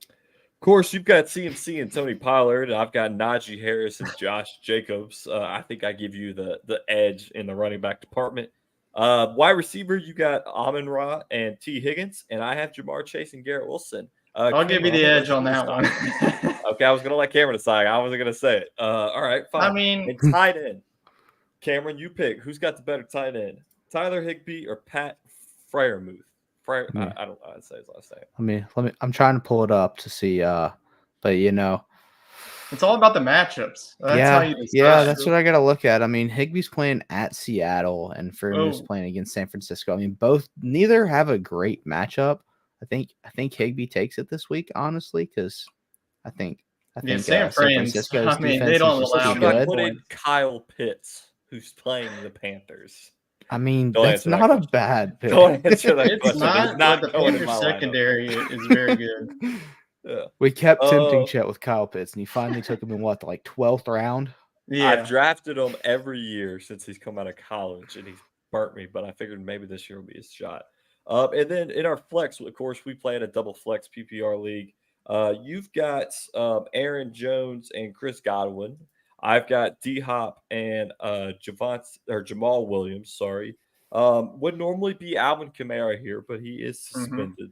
Of course, you've got CMC and Tony Pollard. I've got Najee Harris and Josh Jacobs. I think I give you the edge in the running back department. Wide receiver, you got Amon-Ra and T. Higgins, and I have Jamar Chase and Garrett Wilson. I'll give you the edge on that one. Okay, I was going to let Cameron decide. I wasn't going to say it. All right, fine. I mean, and tight end. Cameron, you pick. Who's got the better tight end? Tyler Higbee or Pat Freiermuth? I don't know how to say his last name. I'm trying to pull it up to see. But it's all about the matchups. That's how you decide. That's what I got to look at. I mean, Higbee's playing at Seattle and Freiermuth's playing against San Francisco. I mean, neither have a great matchup. I think Higbee takes it this week, honestly, because I think San Francisco's defense they don't is just too I good. put in Kyle Pitts, who's playing the Panthers. I mean, that's not a bad pick. Don't answer that It's question. not the Panthers secondary is very good. Yeah. We kept tempting Chet with Kyle Pitts, and he finally took him in what, like 12th round? Yeah. I've drafted him every year since he's come out of college, and he's burnt me, but I figured maybe this year will be his shot. And then in our flex, of course, we play in a double flex PPR league. You've got Aaron Jones and Chris Godwin. I've got D-Hop and Jamal Williams, sorry. Would normally be Alvin Kamara here, but he is suspended.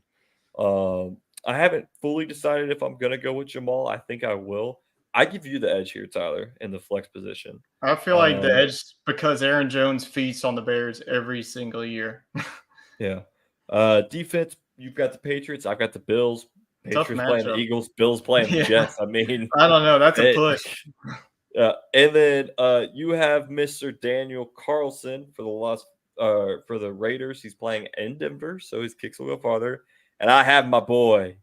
I haven't fully decided if I'm going to go with Jamal. I think I will. I give you the edge here, Tyler, in the flex position. I feel like the edge because Aaron Jones feasts on the Bears every single year. Yeah. Defense, you've got the Patriots. I've got the Bills. Tough Patriots playing the matchup. Eagles. Bills playing the Jets. I mean, I don't know. That's a push. And then you have Mr. Daniel Carlson for the Raiders. He's playing in Denver, so his kicks will go farther. And I have my boy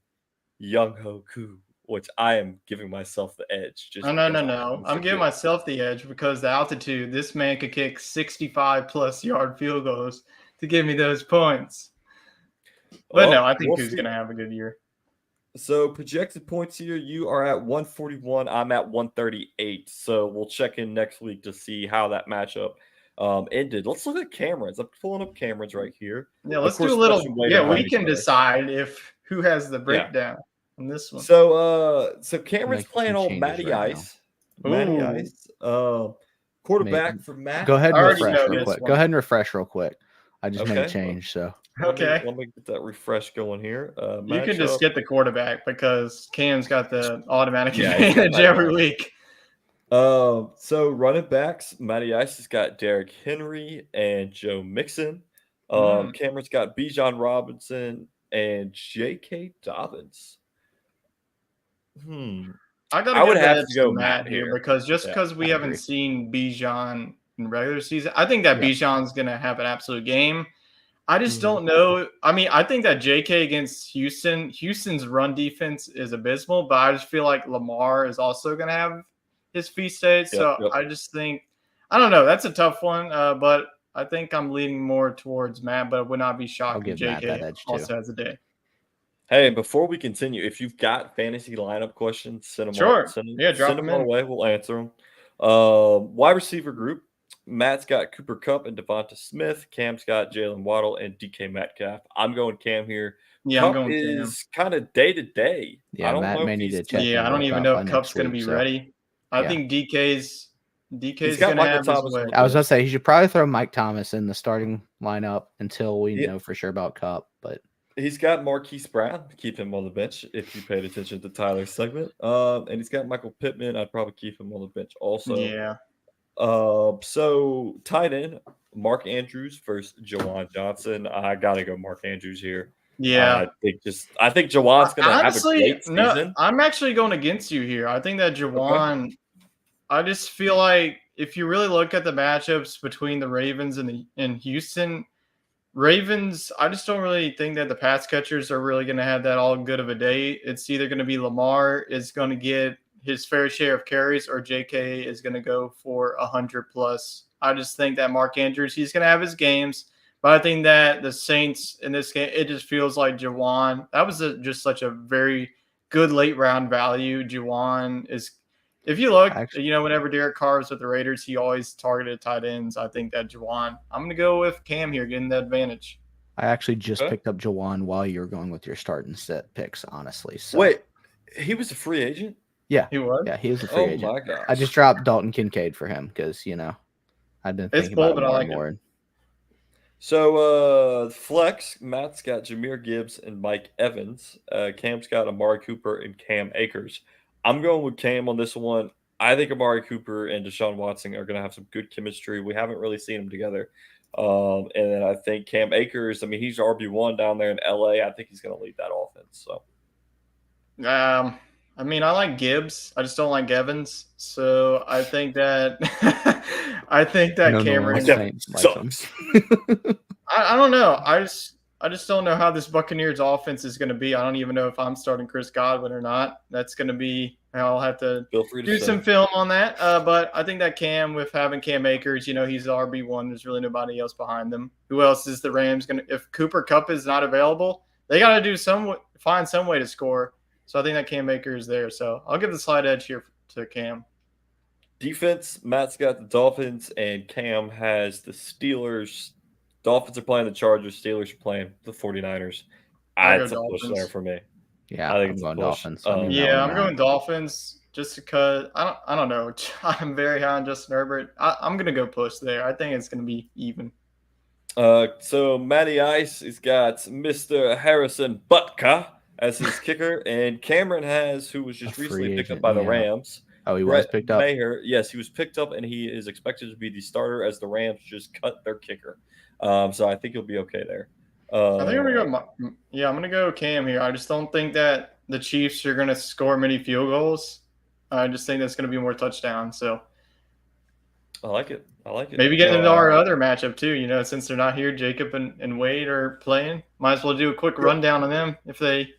Young Ho Koo, which I am giving myself the edge. No. I'm giving myself the edge because the altitude. This man could kick 65+ yard field goals to give me those points. But no, I think he's going to have a good year. So projected points here, you are at 141. I'm at 138. So we'll check in next week to see how that matchup ended. Let's look at Cameron's. I'm pulling up Cameron's right here. Yeah, let's do a little. Yeah, we can decide who has the breakdown on this one. So Cameron's playing on Matty Ice. Matty Ice. Quarterback for Matt. Go ahead and refresh real quick. Go ahead and refresh real quick. I just made a change, so. Let me get that refresh going here. You can just get the quarterback because Cam's got the automatic advantage every week. So running backs, Matty Ice has got Derrick Henry and Joe Mixon. Cameron's got Bijan Robinson and J.K. Dobbins. I gotta I would give the have edge to to go Matt Matt here here. because just Yeah, because we I haven't agree. seen Bijan in regular season, I think that Yeah. Bijan's gonna have an absolute game. I just Mhm. don't know. I mean, I think that JK against Houston's run defense is abysmal, but I just feel like Lamar is also gonna have his feast day. So Yep. I just think I don't know. That's a tough one, but I think I'm leaning more towards Matt, but I would not be I'll shocked if give Matt that JK edge too. also has a day. Hey, before we continue, if you've got fantasy lineup questions, send them Sure. Send them, Yeah, drop send them them our in. way. We'll answer them. Wide receiver group. Matt's got Cooper Kupp and Devonta Smith. Cam's got Jalen Waddle and DK Metcalf. I'm going Cam here. Yeah, I'm Kupp going Cam. is kind of day to day. Yeah, I don't Matt know may if need to he's check Yeah, in I don't with even Kupp know by if next Cup's gonna week, be so. ready. I Yeah. think DK's He's got gonna Michael have Thomas his way. on I was gonna say he should probably throw Mike Thomas in the starting lineup until we Yeah. know for sure about Kupp. But He's got Marquise Brown. Keep him on the bench if you paid attention to Tyler's segment. And he's got Michael Pittman. I'd probably keep him on the bench also. Yeah. So tight end, Mark Andrews versus Jawan Johnson. I gotta go Mark Andrews here. Yeah. I think Jawan's gonna have a Honestly, great no, season. I'm actually going against you here. I think that Jawan, I just feel like if you really look at the matchups between the Ravens and Houston, Ravens, I just don't really think that the pass catchers are really going to have that all good of a day. It's either going to be Lamar is going to get his fair share of carries or JK is going to go for 100 plus. I just think that Mark Andrews, he's going to have his games. But I think that the Saints in this game, it just feels like Jawan. That was just such a very good late round value. Jawan is, if you look, whenever Derek Carr was with the Raiders, he always targeted tight ends. I think that Jawan, I'm going to go with Cam here, getting the advantage. I actually just picked up Jawan while you were going with your start and sit picks, honestly. So. Wait, he was a free agent? Yeah. He was? Yeah, he was a free agent. Oh, my gosh. I just dropped Dalton Kincaid for him because, I've been thinking about it more and more. So, flex, Matt's got Jahmyr Gibbs and Mike Evans. Cam's got Amari Cooper and Cam Akers. I'm going with Cam on this one. I think Amari Cooper and Deshaun Watson are going to have some good chemistry. We haven't really seen them together. And then I think Cam Akers, he's RB1 down there in LA. I think he's going to lead that offense. So, I like Gibbs. I just don't like Evans. So I think that Cameron sucks. I don't know. I just don't know how this Buccaneers offense is going to be. I don't even know if I'm starting Chris Godwin or not. That's going to be. I'll have to do some film on that. But I think that Cam, with having Cam Akers, he's the RB1. There's really nobody else behind them. Who else is the Rams going to? If Cooper Kupp is not available, they got to find some way to score. So I think that Cam Akers is there. So I'll give the slight edge here to Cam. Defense, Matt's got the Dolphins, and Cam has the Steelers. Dolphins are playing the Chargers. Steelers are playing the 49ers. It's a push there for me. Yeah, I think I'm it's going a push. Dolphins. I'm going Dolphins just because I don't know. I'm very high on Justin Herbert. I'm going to go push there. I think it's going to be even. So Matty Ice has got Mr. Harrison Butker as his kicker, and Cameron who was just recently picked up by the Rams. Oh, he was picked up? Maher, yes, he was picked up, and he is expected to be the starter as the Rams just cut their kicker. So I think he'll be okay there. I think I'm going to go Cam here. I just don't think that the Chiefs are going to score many field goals. I just think that's going to be more touchdowns. So I like it. Maybe get into our other matchup too. Since they're not here, Jacob and Wade are playing. Might as well do a quick rundown on them if they.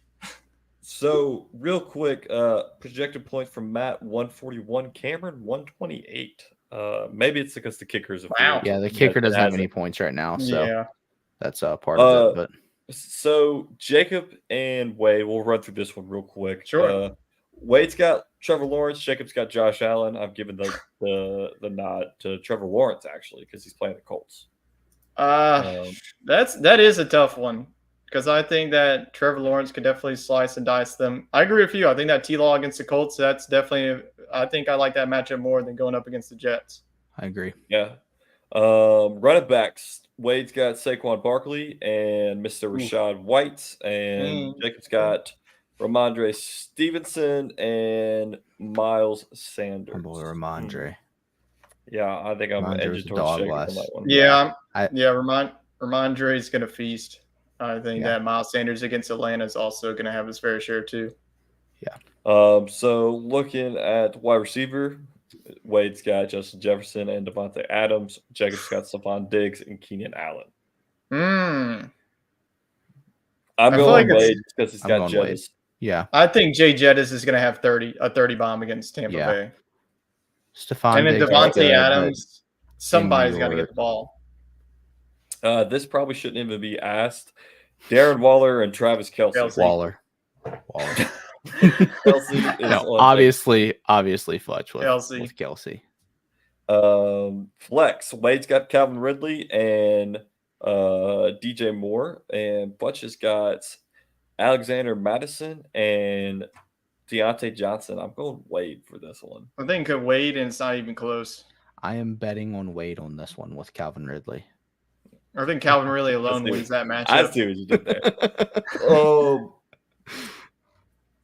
So real quick, projected points from Matt 141, Cameron 128. Maybe it's because the kickers. Yeah, the kicker doesn't have any points right now, so that's part of it. But so Jacob and Wade, we'll run through this one real quick. Sure. Wade's got Trevor Lawrence. Jacob's got Josh Allen. I'm giving the nod to Trevor Lawrence actually because he's playing the Colts. That is a tough one because I think that Trevor Lawrence could definitely slice and dice them. I agree with you. I think that T-Law against the Colts, that's definitely. I think I like that matchup more than going up against the Jets. I agree. Yeah. Running backs. Wade's got Saquon Barkley and Mr. Rashad White, and Jacob's got Ramondre Stevenson and Miles Sanders. Boy, Ramondre. Yeah, I think I'm edging towards Jacob on that one. Yeah, Ramondre is going to feast. I think Yeah. that Miles Sanders against Atlanta is also going to have his fair share too. So looking at wide receiver, Wade's got Justin Jefferson and Devontae Adams. Jacob's got Stephon Diggs and Keenan Allen. I'm I feel going like Wade because he's I'm got going Wade. Jettis. Yeah. I think Jay Jettis is going to have a 30 bomb against Tampa Yeah. Bay. Stephon And then Diggs is Devontae good, Adams, somebody's got to York. get the ball. This probably shouldn't even be asked. Darren Waller and Travis Kelce. Kelce. Waller. Kelce is No, on obviously Fudge with Kelce. Kelsey. Flex. Wade's got Calvin Ridley and DJ Moore, and Butch has got Alexander Madison and Deontay Johnson. I'm going Wade for this one. I think Wade, and it's not even close. I am betting on Wade on this one with Calvin Ridley. I think Calvin Ridley alone wins that matchup. I see what you did there.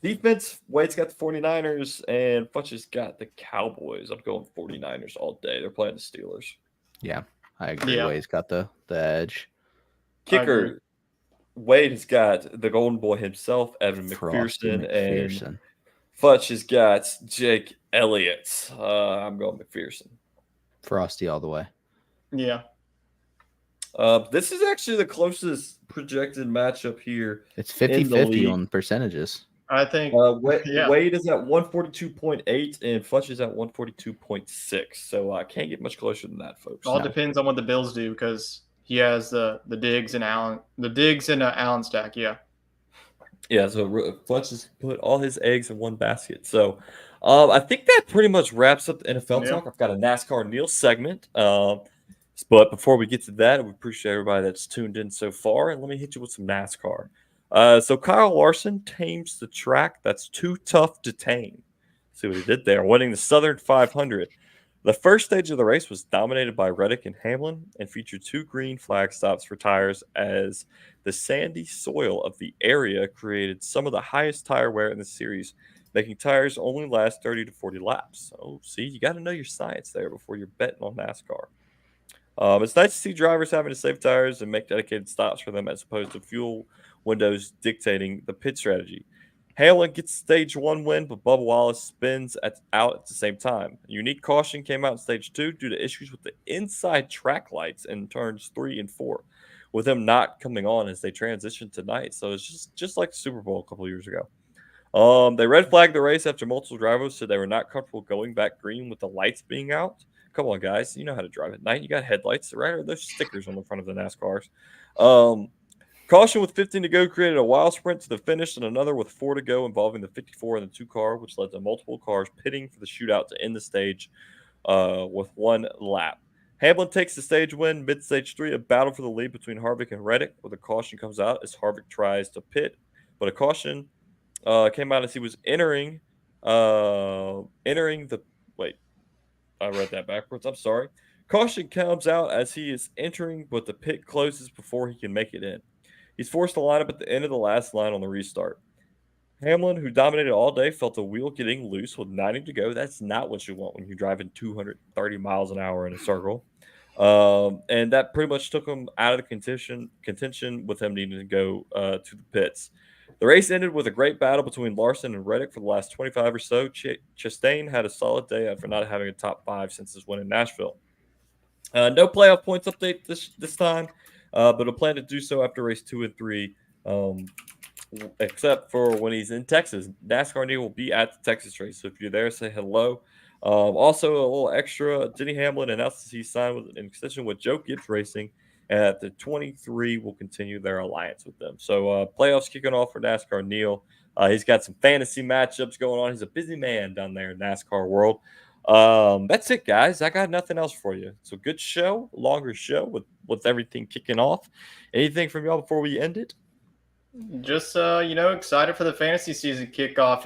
Defense, Wade's got the 49ers, and Futch has got the Cowboys. I'm going 49ers all day. They're playing the Steelers. Yeah, I agree. Yeah. Wade's got the edge. Kicker, Wade has got the golden boy himself, Evan Frosty McPherson, McPherson. and Futch has got Jake Elliott. I'm going McPherson. Frosty all the way. Yeah. This is actually the closest projected matchup here. It's in the 50-50 league. on percentages. I think Wade is at 142.8 and Futch is at 142.6. So I can't get much closer than that, folks. all depends on what the Bills do because he has the Diggs and Allen, Allen stack. Yeah. Yeah, so Futch has put all his eggs in one basket. So I think that pretty much wraps up the NFL talk. I've got a NASCAR Neil segment. But before we get to that, we appreciate everybody that's tuned in so far. And let me hit you with some NASCAR. So Kyle Larson tames the track that's too tough to tame. See what he did there, winning the Southern 500. The first stage of the race was dominated by Reddick and Hamlin and featured 2 green flag stops for tires as the sandy soil of the area created some of the highest tire wear in the series, making tires only last 30 to 40 laps. So, see, you got to know your science there before you're betting on NASCAR. It's nice to see drivers having to save tires and make dedicated stops for them as opposed to fuel windows dictating the pit strategy. Hamlin gets stage 1 win, but Bubba Wallace spins out at the same time. A unique caution came out in stage 2 due to issues with the inside track lights in turns 3 and 4, with them not coming on as they transitioned tonight. So it's just like the Super Bowl a couple of years ago. They red flagged the race after multiple drivers said they were not comfortable going back green with the lights being out. Come on, guys. You know how to drive at night. You got headlights, right? Or those stickers on the front of the NASCARs. Caution with 15 to go created a wild sprint to the finish and another with 4 to go involving the 54 and the 2 car, which led to multiple cars pitting for the shootout to end the stage with 1 lap. Hamlin takes the stage win mid-stage 3, a battle for the lead between Harvick and Reddick, where the caution comes out as Harvick tries to pit, but a caution came out as he was entering the – wait, I read that backwards. I'm sorry. Caution comes out as he is entering, but the pit closes before he can make it in. He's forced to line up at the end of the last line on the restart. Hamlin, who dominated all day, felt the wheel getting loose with 90 to go. That's not what you want when you're driving 230 miles an hour in a circle. And that pretty much took him out of the contention with him needing to go to the pits. The race ended with a great battle between Larson and Reddick for the last 25 or so. Chastain had a solid day after not having a top 5 since his win in Nashville. No playoff points update this time, but a plan to do so after race 2 and 3, except for when he's in Texas. NASCAR Neil will be at the Texas race, so if you're there, say hello. Also, a little extra, Denny Hamlin announced he signed with an extension with Joe Gibbs Racing, and at the 23 will continue their alliance with them. So playoffs kicking off for NASCAR Neil. He's got some fantasy matchups going on. He's a busy man down there in NASCAR world. That's it, guys. I got nothing else for you. It's a good show, longer show with everything kicking off. Anything from y'all before we end it? Just, excited for the fantasy season kickoff.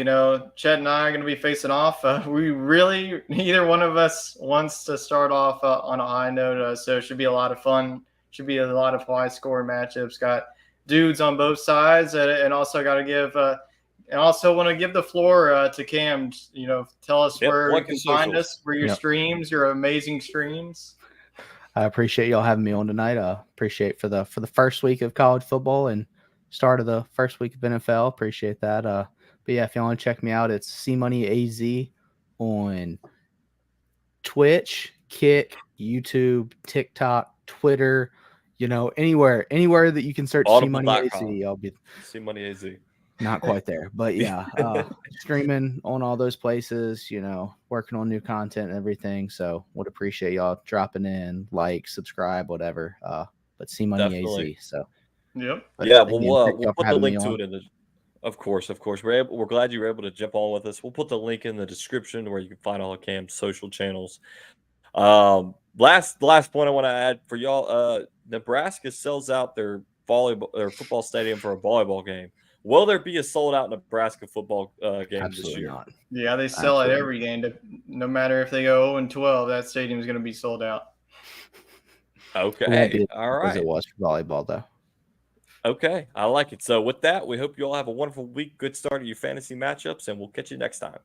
Chet and I are going to be facing off. We really, neither one of us wants to start off on a high note. So it should be a lot of fun. Should be a lot of high scoring matchups. Got dudes on both sides and also got to give, and also want to give the floor to Cam. Tell us where you can find us, where your streams, your amazing streams. I appreciate y'all having me on tonight. Appreciate for the first week of college football and start of the first week of NFL. Appreciate that. But yeah, if y'all want to check me out, it's CMoneyAZ on Twitch, Kick, YouTube, TikTok, Twitter. Anywhere that you can search CMoneyAZ, I'll be CMoneyAZ. not quite there, but yeah, streaming on all those places, working on new content and everything. So would appreciate y'all dropping in, subscribe, whatever. But CMoneyAZ. So Yep. Yeah, again, we'll put the link to it in the. Of course. We're glad you were able to jump on with us. We'll put the link in the description where you can find all of Cam's social channels. Last point I want to add for y'all. Nebraska sells out their football stadium for a volleyball game. Will there be a sold out Nebraska football game Absolutely this year? not. Yeah, they sell at every game. No matter if they go 0-12, that stadium is going to be sold out. Okay. All right. As it was for volleyball, though. Okay. I like it. So with that, we hope you all have a wonderful week. Good start of your fantasy matchups, and we'll catch you next time.